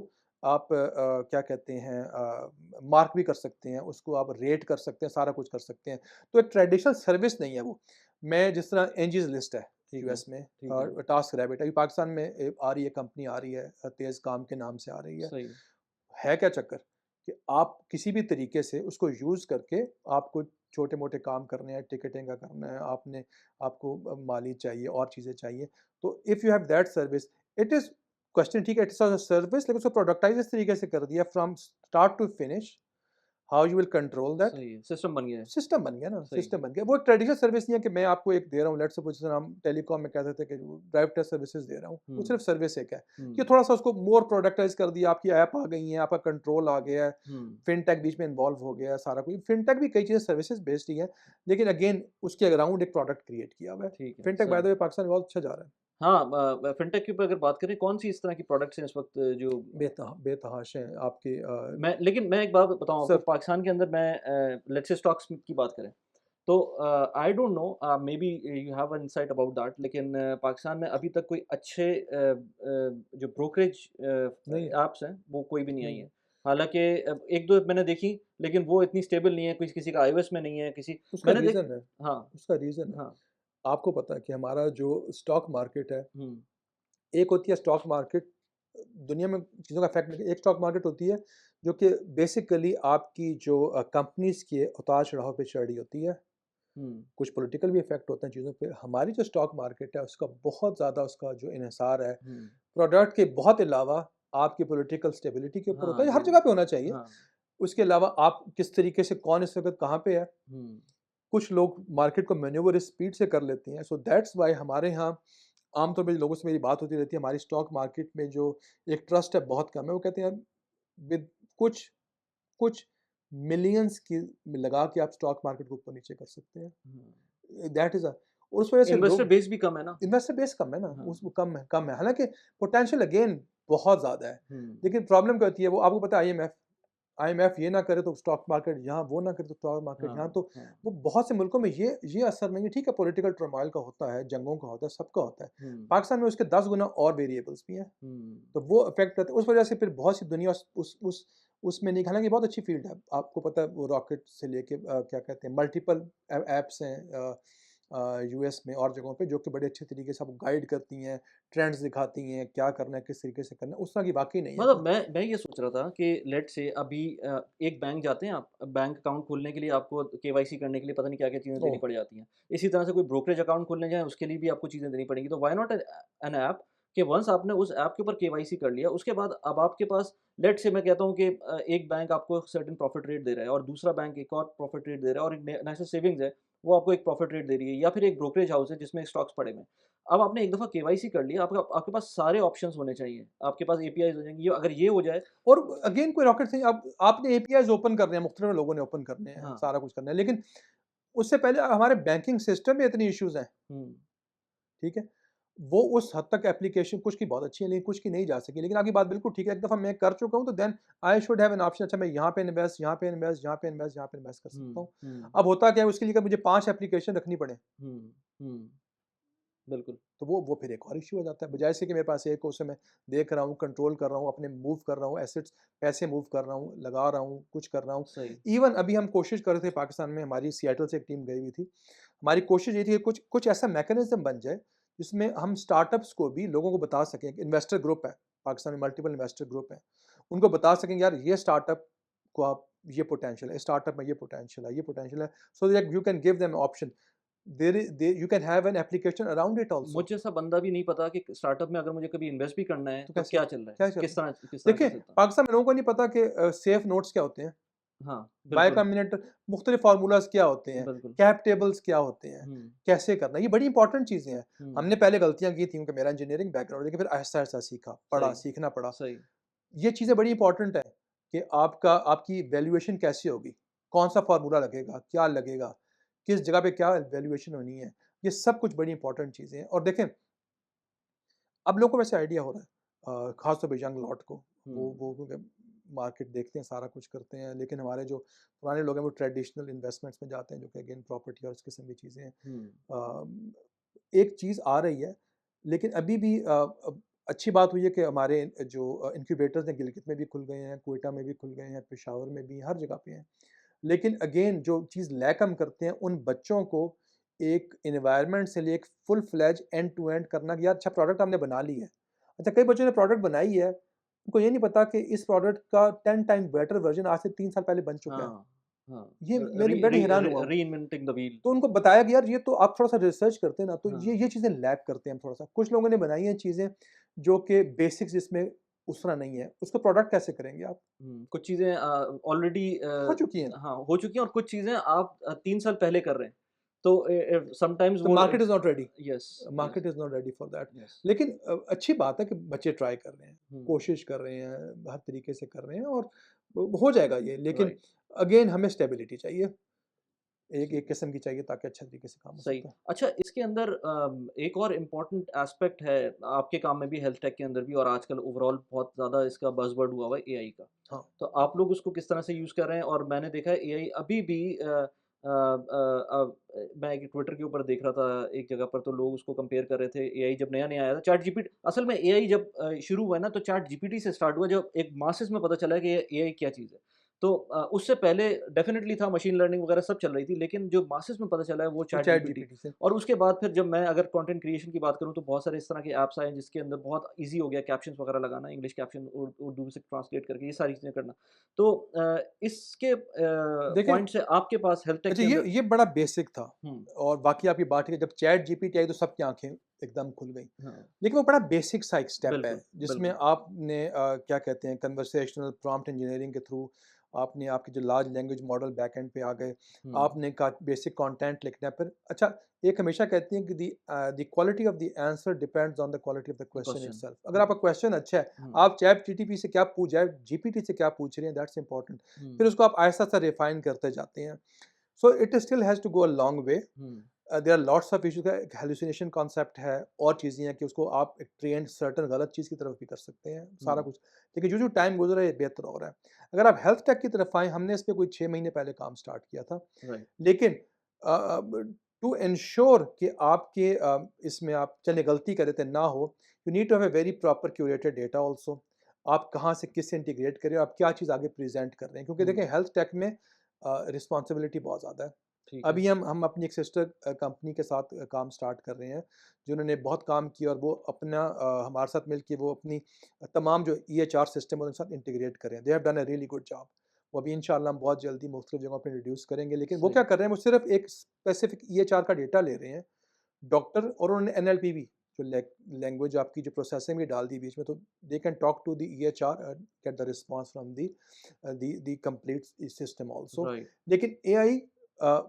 आप क्या कहते हैं मार्क भी कर सकते हैं, उसको आप रेट कर सकते हैं, सारा कुछ कर सकते हैं। तो एक ट्रेडिशनल सर्विस नहीं है वो। मैं जिस तरह एंजीज़ लिस्ट है ठीक है। यूएस में, ठीक है। टास्क रैबिट अभी पाकिस्तान में आ रही है, कंपनी आ रही है, तेज़ काम के नाम से आ रही है। सही है। है क्या चक्कर कि आप किसी भी तरीके से उसको यूज़ करके आपको छोटे-मोटे काम करने हैं, टिकटिंग का करना है, आपको माली चाहिए और चीज़ें चाहिए। तो if you have that service, it is question, ठीक है, इट्स अ सर्विस, लेकिन उसको प्रोडक्टाइज़ इस तरीके से कर दिया from start to finish, how you will control that. सही है। सिस्टम बन गया है। सिस्टम बन गया ना, सही है। सिस्टम बन गया। वो एक ट्रेडिशनल सर्विस नहीं है कि मैं आपको एक दे रहा हूँ, लेट्स सपोज़ हम टेलीकॉम में कहते थे कि ड्राइव टेस्ट सर्विसेज़ दे रहा हूँ, वो हुँ, सिर्फ़ सर्विस एक है। ये हुँ, थोड़ा-सा उसको मोर प्रोडक्टाइज़ कर दिया, आपकी ऐप आ गई है, आपका कंट्रोल आ गया है, हुँ। फिनटेक बीच में इन्वॉल्व हो गया है, सारा कुछ। फिनटेक भी कई चीज़ें सर्विसेज़ बेस्ड ही है, लेकिन अगेन उसके अराउंड एक प्रोडक्ट क्रिएट किया हुआ है। ठीक है, फिनटेक बाय द सही। वे पाकिस्तान में बहुत अच्छा जा रहा है। हाँ, फ़िनटेक के ऊपर अगर बात करें, कौन-सी इस तरह की प्रोडक्ट्स हैं इस वक़्त जो बेतहाशा है आपके मैं एक बात बताऊँ आपको, सर। पाकिस्तान के अंदर मैं लेट्स से स्टॉक्स की बात करें, तो I don't know maybe you have an insight about that, लेकिन पाकिस्तान में अभी तक कोई अच्छे जो ब्रोकरेज नहीं है। ऐप्स हैं, वो कोई भी नहीं आई नहीं हैं। है। हालाँकि 1-2 मैंने देखी, लेकिन वो इतनी स्टेबल नहीं है, किसी का iOS में नहीं है, किसी उसका मैंने देख रीज़न है, हाँ, उसका रीज़न है। हाँ। आपको पता है कि हमारा जो स्टॉक मार्केट है, हुँ, एक होती है स्टॉक मार्केट, दुनिया में चीज़ों का फैक्ट नहीं, एक स्टॉक मार्केट होती है जो कि बेसिकली आपकी जो कंपनीज़ के उतार-चढ़ाव पे चल रही होती है। कुछ पॉलिटिकल भी इफ़ेक्ट होते हैं चीज़ों पे। हमारी जो स्टॉक मार्केट है उसका बहुत ज़्यादा उसका जो इन्हिसार है, हुँ। प्रोडक्ट के बहुत अलावा आपकी पॉलिटिकल स्टेबिलिटी के ऊपर होता हाँ, है, हर जी, जगह जी। पे होना चाहिए। हाँ। उसके अलावा आप किस तरीके से कौन इस वक़्त कहाँ पे है, हुँ। कुछ लोग मार्केट को मैन्यूवर इस स्पीड से कर लेते हैं। सो दैट्स व्हाई हमारे यहाँ आमतौर पे लोगों से मेरी बात होती रहती है, हमारी स्टॉक मार्केट में जो एक ट्रस्ट है बहुत कम है। वो कहते हैं यार विद कुछ कुछ मिलियंस की लगा के आप स्टॉक मार्केट को ऊपर-नीचे कर सकते हैं। हुँ। दैट इज़ उस वजह से इन्वेस्टर लोग बेस भी कम है ना? इन्वेस्टर बेस कम है ना, हाँ। उस कम है। हालाँकि पोटेंशियल अगेन बहुत ज़्यादा है। हुँ। लेकिन प्रॉब्लम क्या होती है वो आपको पता है आईएमएफ ये ना करे तो स्टॉक मार्केट यहाँ, वो ना करे तो स्टॉक मार्केट यहाँ, हाँ, तो हाँ। वो बहुत से मुल्कों में ये असर नहीं है। ठीक है, पॉलिटिकल टर्मॉइल का होता है, जंगों का होता है, सबका होता है। हुँ। पाकिस्तान में उसके 10 गुना और वेरिएबल्स भी हैं, हुँ। तो वो अफ़ेक्ट करते हैं। उस वजह से फिर बहुत सी दुनिया उसमें नहीं, हालाँकि बहुत अच्छी फ़ील्ड है। आपको पता है वो रॉकेट से लेके क्या कहते हैं मल्टीपल ऐप्स हैं यूएस में और जगहों पे जो कि बड़े अच्छे तरीके से आपको गाइड करती हैं, ट्रेंड्स दिखाती हैं, क्या करना है, किस तरीके से करना है। उस तरह की वाक़ई नहीं है मतलब कोई। मैं ये सोच रहा था कि लेट्स से अभी एक बैंक जाते हैं आप, बैंक अकाउंट खोलने के लिए आपको केवाईसी करने के लिए पता नहीं क्या-क्या चीज़ें देनी ओह! पड़ जाती हैं। इसी तरह से कोई ब्रोकरेज अकाउंट खोलने जाएँ, उसके लिए भी आपको चीज़ें देनी पड़ेंगी। तो व्हाई नॉट एन ऐप कि वन्स आपने उस ऐप के ऊपर केवाईसी कर लिया, उसके बाद अब आपके पास लेट्स से मैं कहता हूँ कि एक बैंक आपको सर्टेन प्रॉफिट रेट दे रहा है और दूसरा बैंक एक और प्रॉफिट रेट दे रहा है और एक ने नेशनल सेविंग्स है, वो आपको एक प्रॉफिट रेट दे रही है या फिर एक ब्रोकरेज हाउस है जिसमें स्टॉक्स पड़े हुए हैं। अब आपने एक दफ़ा केवाईसी कर लिया, आपका आपके पास सारे ऑप्शंस होने चाहिए। आपके पास एपीआईज़ हो जाएँगी, ये अगर ये हो जाए और अगेन कोई रॉकेट नहीं, अब आपने एपीआईज़ ओपन करने हैं, मुख्तलिफ लोगों ने ओपन करने हैं, हाँ। सारा कुछ करना है। लेकिन उससे पहले हमारे बैंकिंग सिस्टम में इतनी इश्यूज़ हैं, हुँ। ठीक है? वो उस हद तक एप्लीकेशन कुछ की बहुत अच्छी है, लेकिन कुछ की नहीं जा सकी। लेकिन आपकी बात बिल्कुल ठीक है, एक दफ़ा मैं कर चुका हूँ, तो then I should have an option. अच्छा, मैं यहाँ पे इन्वेस्ट, यहाँ पे इन्वेस्ट, यहाँ पे इन्वेस्ट, यहाँ पे इन्वेस्ट कर सकता हुँ, हूँ। हुँ, अब होता क्या है उसके लिए कि मुझे 5 एप्लीकेशन रखनी पड़े, हुँ, हुँ, बिल्कुल। तो वो फिर एक और इश्यू हो जाता है। बजाय से कि मेरे पास एक हो, उसे मैं देख रहा हूँ, कंट्रोल कर रहा हूँ, अपने मूव कर रहा हूँ, एसेट्स पैसे मूव कर रहा हूँ, लगा रहा हूँ, कुछ कर रहा हूँ। सही। इवन अभी हम कोशिश कर रहे थे पाकिस्तान में, हमारी सिएटल से एक टीम गई हुई थी। हमारी कोशिश ये थी कि कुछ कुछ ऐसा मैकेनिज़्म बन जाए, जिसमें हम स्टार्टअप्स को भी लोगों को बता सकें कि इन्वेस्टर ग्रुप है, पाकिस्तान में मल्टीपल इन्वेस्टर ग्रुप हैं। उनको बता सकें यार ये स्टार्टअप को आप ये पोटेंशियल है, इस स्टार्टअप में ये पोटेंशियल है, ये पोटेंशियल है, सो that you can give them option. You can have an application around it also. मुझे ऐसा बंदा भी नहीं पता कि स्टार्टअप में अगर मुझे कभी इन्वेस्ट भी करना है, तो तो कैसे? क्या चल रहा है? क्या चल रहा है? किस तरह कर देखिए, सकता हूँ? पाकिस्तान में लोगों को नहीं पता कि सेफ नोट्स क्या होते हैं, हाँ, बाय बिल्कुल, कॉम्बिनेटर मुख्तलिफ फार्मूलाज़ क्या होते हैं, बिल्कुल। कैप टेबल्स क्या होते हैं, हुँ, कैसे करना है, ये बड़ी इंपॉर्टेंट चीज़ें हैं। हुँ, हमने पहले गलतियाँ की थी क्योंकि मेरा इंजीनियरिंग बैकग्राउंड है, लेकिन फिर आहिस्ता-आहिस्ता सीखा, पढ़ा, सही, सीखना पड़ा। सही। ये चीज़ें बड़ी इंपॉर्टेंट हैं कि आपकी वैल्यूएशन कैसी होगी, कौन-सा फार्मूला लगेगा, क्या लगेगा, किस जगह पे क्या वैल्यूएशन होनी है, ये सब कुछ बड़ी इंपॉर्टेंट चीज़ें हैं। और देखें, अब लोगों को वैसे आइडिया हो रहा है, ख़ास तौर पे यंग लॉट को, हुँ, वो क्योंकि मार्केट देखते हैं, सारा कुछ करते हैं, लेकिन हमारे जो पुराने लोग हैं वो ट्रेडिशनल इन्वेस्टमेंट्स में जाते हैं, जो कि अगेन प्रॉपर्टी और इस किस्म की चीज़ें हैं। हुँ, एक चीज़ आ रही है, लेकिन अभी भी अच्छी बात हुई है कि हमारे जो इनक्यूबेटर्स हैं गिलगित में भी खुल गए हैं, क्वेटा में भी खुल गए हैं, पेशावर में भी, हर जगह पे हैं। लेकिन अगेन जो चीज़ लैक हम करते हैं, उन बच्चों को एक एनवायरनमेंट से लिए एक full fledge end to end करना कि यार अच्छा प्रोडक्ट हमने बना ली है। अच्छा, कई बच्चों ने प्रोडक्ट बनाई है, उनको ये नहीं पता कि इस प्रोडक्ट का 10 टाइम बेटर वर्ज़न आज से 3 साल पहले बन चुका है। हाँ, हाँ। ये मैंने बड़े हैरान हुआ हूँ। Reinventing the wheel. तो उनको बताया कि यार ये तो आप थोड़ा-सा रिसर्च करते ना, तो हाँ, ये चीज़ें लैक करते हैं हम थोड़ा-सा। कुछ लोगों ने बनाई हैं चीज़ें जो कि बेसिक्स जिसमें उस तरह नहीं है। उसको प्रोडक्ट कैसे करेंगे आप? हुँ, कुछ चीज़ें ऑलरेडी हो चुकी हैं। हाँ, हो चुकी हैं और कुछ चीज़ें आप 3 साल पहले कर रहे हैं। तो समटाइम्स तो वो market is not ready. Yes, yes, market is not ready for that. Yes. लेकिन अच्छी बात है कि बच्चे ट्राई कर रहे हैं, हुँ, कोशिश कर रहे हैं, हर तरीके से कर रहे हैं और हो जाएगा ये। लेकिन राइट। अगेन हमें स्टेबिलिटी चाहिए, एक ठीक एक है, किस्म की चाहिए ताकि अच्छे तरीके से काम हो सही। सकता है। अच्छा इसके अंदर एक और इम्पोर्टेंट एस्पेक्ट है आपके काम में भी हेल्थ टेक के अंदर भी और आजकल ओवरऑल बहुत ज़्यादा इसका बज़वर्ड हुआ हुआ है एआई का। हाँ। तो आप लोग उसको किस तरह से यूज़ कर रहे हैं? और मैंने देखा है एआई अभी भी मैं एक ट्विटर के ऊपर देख रहा था एक जगह पर तो लोग उसको कंपेयर कर रहे थे एआई जब नया-नया आया था चैट जीपीटी असल में एआई जब शुरू हुआ है ना तो चैट जीपीटी से स्टार्ट हुआ जब एक मासेस में पता चला कि ये एआई क्या चीज़ है। तो उससे पहले डेफ़िनिटली था मशीन लर्निंग वगैरह सब चल रही थी, लेकिन जो मासेस में पता चला है वो वो चैट चैट जीपीटी। जीपीटी से। और उसके बाद फिर जब मैं अगर कंटेंट क्रिएशन की बात करूँ तो बहुत सारे इस तरह के ऐप्स आए जिसके अंदर बहुत ईज़ी हो गया कैप्शंस वगैरह लगाना, इंग्लिश कैप्शन उर्दू से ट्रांसलेट करके ये सारी चीज़ें करना। तो इसके देखें, पॉइंट से आपके पास हेल्थ टेक अच्छा के ये अंदर। ये बड़ा बेसिक था हुँ, और बाकी आपकी बात ठीक है, जब चैट जीपीटी आई तो सबकी आँखें एकदम खुल गई। हाँ, लेकिन वो बड़ा बेसिक सा एक स्टेप है, बिल्कुल, जिसमें बिल्कुल। आपने क्या कहते हैं कन्वर्सेशनल प्रॉम्प्ट इंजीनियरिंग के थ्रू आपने आपके जो लार्ज लैंग्वेज मॉडल बैकएंड पे आ गए, हुँ, आपने का बेसिक कंटेंट लिखना है। फिर अच्छा, एक हमेशा कहती हैं कि the quality of the answer depends on the quality of the question question. Itself. अगर हुँ, आपका क्वेश्चन अच्छा है, हुँ, आप चैट जीटीपी से क्या पूछ चैट जीपीटी से क्या पूछ रहे हैं, दैट्स इंपॉर्टेंट। हुँ, फिर उसको आप आहिस्ता-सा रिफाइन करते जाते हैं। So it still has to go a long way. Hmm, there are lots of issues का एक हेलुसिनेशन कॉन्सेप्ट है और चीज़ें हैं कि उसको आप एक ट्रेंड सर्टन गलत चीज़ की तरफ भी कर सकते हैं, सारा हुँ, कुछ। लेकिन जो टाइम गुजर रहा है ये बेहतर हो रहा है। अगर आप हेल्थ टेक की तरफ आएँ, हमने इस पे कोई 6 महीने पहले काम स्टार्ट किया था। राइट। लेकिन टू एंश्योर कि आपके इसमें आप चलिए गलती कर देते ना हो, you need to have a very proper curated data also. आप कहाँ से किससे इंटीग्रेट कर रहे हो, आप क्या चीज़ आगे प्रेज़ेंट कर रहे हैं, क्योंकि हुँ, देखें हेल्थ टेक में रिस्पॉन्सिबिलिटी बहुत ज़्यादा है। ठीक है। अभी हम अपनी एक सिस्टर कंपनी के साथ काम स्टार्ट कर रहे हैं, जिन्होंने बहुत काम किया और वो अपना हमारे साथ मिलके वो अपनी तमाम जो ईएचआर सिस्टम है उनके साथ इंटीग्रेट कर रहे हैं। They have done a really good job. वो अभी इंशाल्लाह हम बहुत जल्दी मुख्तलिफ जगहों पे इंट्रोड्यूस करेंगे। लेकिन वो सही। क्या कर रहे हैं, वो सिर्फ़ एक स्पेसिफ़िक ईएचआर का डेटा ले रहे हैं, डॉक्टर, और उन्होंने एनएलपी भी जो लैंग्वेज आपकी जो प्रोसेसिंग भी डाल दी बीच में, तो they can talk to the EHR and get the response from the complete system also. Right. लेकिन एआई, अ,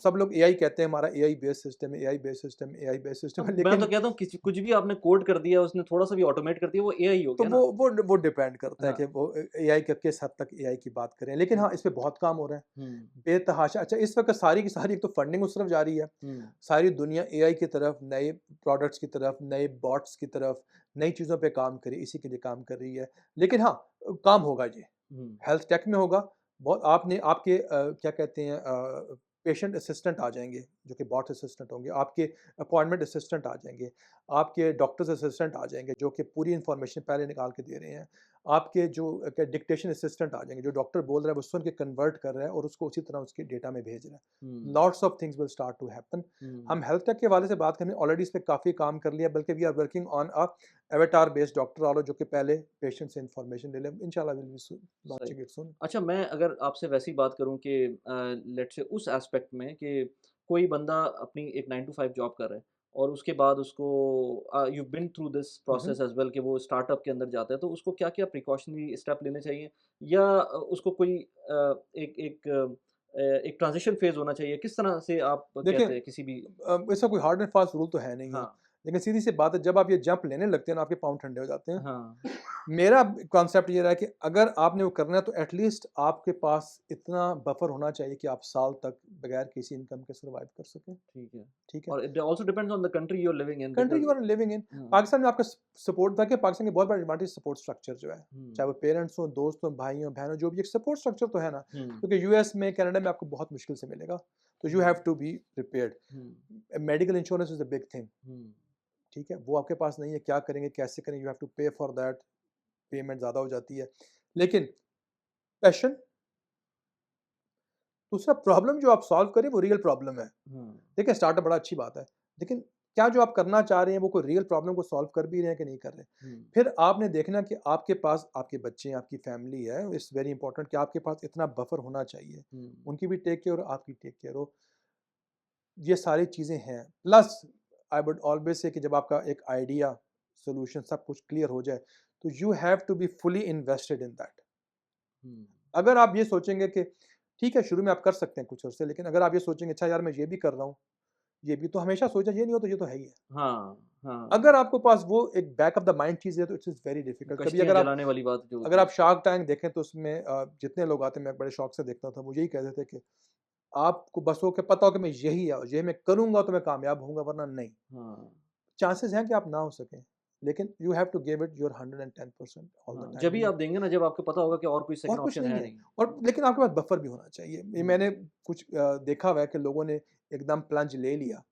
सब लोग एआई कहते हैं, हमारा एआई बेस्ड सिस्टम है, AI based system, AI based system अब है, मैं तो लेकिन कहता हूँ किसी कुछ भी आपने कोड कर दिया, उसने थोड़ा-सा भी ऑटोमेट कर दिया, वो एआई हो तो गया वो ना। वो वो डिपेंड करता है हाँ। कि वो एआई किस हद तक एआई की बात करें। लेकिन हाँ, हुँ, इस पे बहुत काम हो रहा है, हुँ, बेतहाशा। अच्छा, इस वक़्त सारी की सारी एक तो फंडिंग उस तरफ जा रही है, हुँ, सारी दुनिया एआई की तरफ, नए प्रोडक्ट्स की तरफ, नए बॉट्स की तरफ, नई चीज़ों पे काम करे, इसी के लिए काम कर रही है। लेकिन हाँ, काम होगा ये, हुँ, हेल्थ टेक में होगा। बहुत आपने आपके क्या कहते हैं पेशेंट असिस्टेंट आ जाएँगे, जो कि बॉट असिस्टेंट होंगे, आपके अपॉइंटमेंट असिस्टेंट आ जाएँगे, आपके डॉक्टर्स असिस्टेंट आ जाएँगे, जो कि पूरी इन्फॉर्मेशन पहले निकाल के दे रहे हैं। आपके जो क्या डिक्टेशन असिस्टेंट आ जाएँगे, जो डॉक्टर बोल रहा है वो सुन के कन्वर्ट कर रहा है और उसको उसी तरह उसके डेटा में भेज रहा है। Hmm, lots of things will start to happen. Hmm, हम हेल्थ टेक के हवाले से बात करें, ऑलरेडी इस पे काफ़ी काम कर लिया, बल्कि we are working on a avatar based doctor वाला, जो कि पहले पेशेंट से इन्फॉर्मेशन ले ले। इंशाल्लाह विल बी सही। लॉन्चिंग इट सून। अच्छा, मैं अगर आपसे वैसी बात करूँ कि लेट्स से उस एस्पेक्ट में कि कोई बंदा अपनी एक 9 टू 5 जॉब कर रहा है और उसके बाद उसको you have been through this hmm, hmm. Process as well कि वो स्टार्टअप के अंदर जाता है, तो उसको क्या-क्या प्रिकॉशनरी स्टेप लेने चाहिए? या उसको कोई एक ट्रांज़िशन फ़ेज़ होना चाहिए? किस तरह से आप देखिए, कहते हैं किसी भी। ऐसा कोई हार्ड एंड फास्ट रूल तो है नहीं है। हाँ, लेकिन सीधी-सी बात है, जब आप ये जंप लेने लगते हैं ना, आपके पाँव ठंडे हो जाते हैं। हाँ, मेरा कॉन्सेप्ट ये रहा है कि अगर आपने वो करना है तो एटलीस्ट आपके पास इतना बफर होना चाहिए कि आप साल तक बगैर किसी इनकम के सर्वाइव कर सकें, ठीक है। ठीक है? और it also depends on the country you are living in country because. You are living in. Hmm, Pakistan में आपका सपोर्ट था कि पाकिस्तान की बहुत बड़ा एडवांटेज सपोर्ट स्ट्रक्चर जो है, चाहे हुँ, वो पेरेंट्स हों, दोस्त हों, भाई हों, बहन हों, जो भी एक सपोर्ट स्ट्रक्चर तो है ना, हुँ, क्योंकि यूएस में, कनाडा में आपको बहुत मुश्किल से मिलेगा। तो you hmm, have to be hmm, prepared. Medical insurance is a big thing, hmm, ठीक है? वो आपके पास नहीं है, क्या करेंगे, कैसे करेंगे? यू हैव टू पे फॉर दैट, पेमेंट ज़्यादा हो जाती है। लेकिन पैशन, दूसरा प्रॉब्लम जो आप सॉल्व करें वो रियल प्रॉब्लम है। हुँ, देखिए, स्टार्टअप बड़ा अच्छी बात है, लेकिन क्या जो आप करना चाह रहे हैं वो कोई रियल प्रॉब्लम को सॉल्व कर भी रहे हैं कि नहीं कर रहे? हुँ, फिर आपने देखना कि आपके पास आपके बच्चे हैं, आपकी फैमिली है, इट्स वेरी इंपॉर्टेंट कि आपके पास इतना बफर होना चाहिए। हुँ, उनकी भी टेक केयर हो, आपकी टेक केयर हो। ये सारी चीज़ें हैं। प्लस आई वुड ऑलवेज़ से कि जब आपका एक आइडिया, सॉल्यूशन सब कुछ क्लियर हो जाए, तो you have to be fully invested in that. Hmm, अगर आप ये सोचेंगे कि ठीक है, शुरू में आप कर सकते हैं कुछ अरसे, लेकिन अगर आप ये सोचेंगे अच्छा यार मैं ये भी कर रहा हूँ, ये भी तो हमेशा सोचा, ये नहीं हो तो ये तो है ही है। हाँ, हाँ, अगर आपके पास वो एक बैक ऑफ द माइंड चीज़ है तो इट्स इज़ वेरी डिफिकल्ट। कभी कश्तियाँ जलाने वाली बात जो अगर होती है। आप शार्क टैंक देखें तो उसमें जितने लोग आते हैं, मैं बड़े शौक से देखता था, वो यही कहते थे कि आपको बस हो के पता हो कि मैं यही है, ये मैं करूँगा तो मैं कामयाब होऊँगा, वरना नहीं। हाँ, चांसेस हैं कि आप ना हो सकें, लेकिन you have to give it your 110% all the हाँ, टाइम। जभी आप देंगे ना जब आपको पता होगा कि और कोई और सेकंड कुछ ऑप्शन नहीं है है। नहीं। और लेकिन आपके पास बफर भी होना चाहिए। ये हुँ, मैंने कुछ देखा हुआ है कि लोगों ने एकदम प्लंज ले लिया,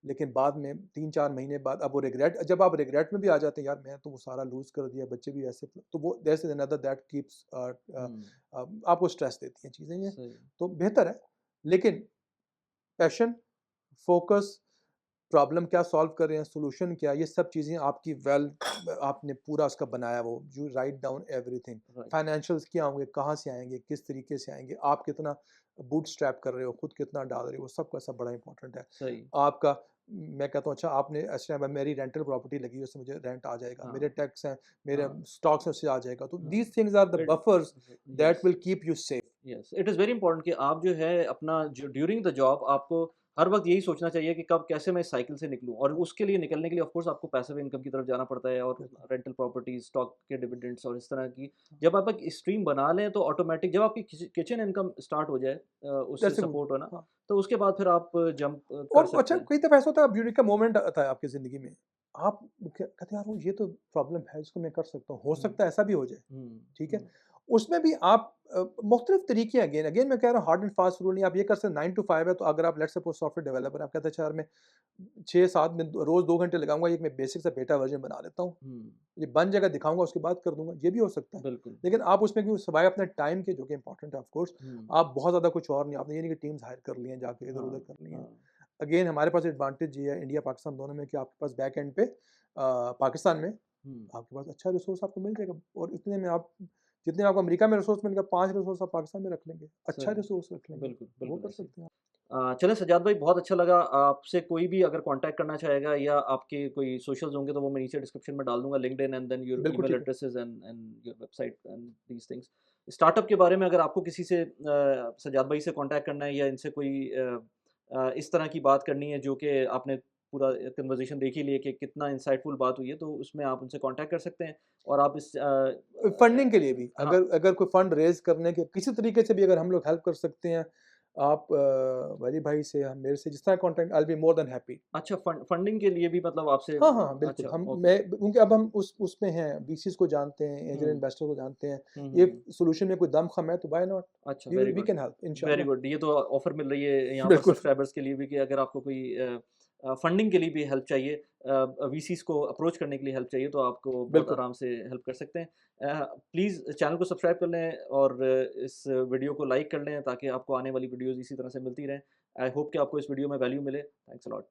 लेकिन बाद में 3-4 महीने बाद अब वो रिग्रेट, जब आप रिग्रेट में भी आ जाते हैं, यार मैं तो वो सारा लूज़ कर दिया, बच्चे भी ऐसे, तो वो दैट्स अनदर दैट कीप्स हुँ, आपको स्ट्रेस देती हैं चीज़ें ये, सही। तो बेहतर है। लेकिन पैशन, फ़ोकस, प्रॉब्लम क्या सॉल्व कर रहे हैं, सॉल्यूशन क्या है, ये सब चीज़ें आपकी आपने पूरा उसका बनाया, वो you write down everything. Right, financials क्या होंगे, कहाँ से आएँगे, किस तरीके से आएँगे, आप कितना बूटस्ट्रैप कर रहे हो, खुद कितना डाल रहे हो, वो सब का सब बड़ा इम्पोर्टेंट है। सही। आपका, मैं कहता हूँ अच्छा आपने ऐसे टाइम मेरी रेंटल प्रॉपर्टी लगी है, उससे मुझे रेंट आ जाएगा, मेरे हाँ, टैक्स हैं, मेरे हाँ, स्टॉक्स हैं, उससे आ जाएगा। तो हाँ। These things are the it buffers that yes. Will keep you safe. Yes, it is very important कि आप जो है अपना जो ड्यूरिंग द जॉब आपको हर वक़्त यही सोचना चाहिए कि कब कैसे मैं इस साइकिल से निकलूँ और उसके लिए निकलने के लिए ऑफ़ कोर्स आपको पैसिव इनकम की तरफ जाना पड़ता है और बिल्कुल, रेंटल प्रॉपर्टीज़, स्टॉक के डिविडेंड्स और इस तरह की जब आप एक स्ट्रीम बना लें तो ऑटोमैटिक जब आपकी किचन इनकम स्टार्ट हो जाए उससे दैट्स अ गुड। सपोर्ट होना, हाँ। तो उसके बाद फिर आप जंप कर और सकते अच्छा हैं। कई दफ़ा ऐसा होता है, अब यूनिक का मोमेंट आता है आपकी ज़िंदगी में। आप कहते हैं यार वो ये तो प्रॉब्लम है, इसको मैं कर सकता हूँ। हो हुँ, सकता है ऐसा भी हो जाए, हुँ, ठीक है? हुँ, उसमें भी आप मुख्तलिफ तरीके हैं, अगेन अगेन मैं कह रहा हूँ हार्ड एंड फास्ट रूल नहीं, आप ये कर सकते हैं 9 टू 5 है, तो अगर आप लेट्स सपोज़ सॉफ्टवेयर डेवलपर हैं, आप कहते हैं अच्छा यार मैं 6-7 दिन रोज़ 2 घंटे लगाऊँगा, ये मैं बेसिक सा बेटा वर्ज़न बना लेता हूँ। हुँ, ये बन जाएगा, दिखाऊँगा, उसके बाद कर दूँगा, ये भी हो सकता है। बिल्कुल। लेकिन आप उसमें क्यों सिवाय अपने टाइम के, जो कि इम्पोर्टेंट है ऑफ कोर्स, हुँ, आप बहुत ज़्यादा कुछ और नहीं, आपने ये नहीं कि टीम्स हायर कर ली हैं, जाके हाँ, इधर-उधर कर ली हैं। हाँ, अगेन हमारे पास एडवांटेज ये है इंडिया पाकिस्तान दोनों में कि आपके पास बैक एंड पे पाकिस्तान में हुँ, आपके पास अच्छा रिसोर्स आपको मिल जाएगा, और इतने में आप जितने आपको अमेरिका में रिसोर्स मिलेगा, 5 रिसोर्स आप पाकिस्तान में रख लेंगे, अच्छा सही। रिसोर्स रख लेंगे, बिल्कुल, वो बिल्कुल कर ऐसे ही। सकते हैं आप। चलें सज्जाद भाई बहुत अच्छा लगा आपसे कोई भी अगर कॉन्टैक्ट करना चाहेगा या आपके कोई सोशल्स होंगे तो वो मैं नीचे डिस्क्रिप्शन में डाल दूँगा लिंक्डइन एंड देन योर बिल्कुल ईमेल ठीक है। Addresses and your website and these things. Startup के बारे में अगर आपको किसी से सज्जाद भाई से कॉन्टैक्ट करना है या इनसे कोई इस तरह की बात करनी है जो कि आपने पूरा कन्वर्सेशन देख ही ली है कि कितना इंसाइटफुल बात हुई है, तो उसमें आप उनसे कॉन्टैक्ट कर सकते हैं और आप इस फंडिंग के लिए भी हाँ, अगर अगर कोई फंड रेज़ करने के किसी तरीके से भी अगर हम लोग हेल्प कर सकते हैं, आप वली भाई से या मेरे से जिस तरह contact, I will be more than happy. अच्छा फंडिंग के लिए भी मतलब आपसे हाँ, हाँ, हाँ, बिल्कुल। अच्छा, हम ओके। मैं क्योंकि अब हम उसमें हैं, वीसीज़ को जानते हैं, एंजल हुँ, इन्वेस्टर को जानते हैं। हुँ, हुँ, इफ हुँ। सॉल्यूशन में कोई दम-ख़म है तो व्हाई नॉट? अच्छा, very we good, can help very इंशाल्लाह। गुड। ये तो ऑफ़र मिल रही है यहाँ पर बिल्कुल, सब्सक्राइबर्स के लिए भी कि अगर आपको कोई फंडिंग के लिए भी हेल्प चाहिए वीसीज़ को अप्रोच करने के लिए हेल्प चाहिए, तो आपको बहुत बिल्कुल। आराम से हेल्प कर सकते हैं। प्लीज़ चैनल को सब्सक्राइब कर लें और इस वीडियो को लाइक कर लें ताकि आपको आने वाली वीडियोज़ इसी तरह से मिलती रहें। आई होप कि आपको इस वीडियो में वैल्यू मिले। Thanks a lot.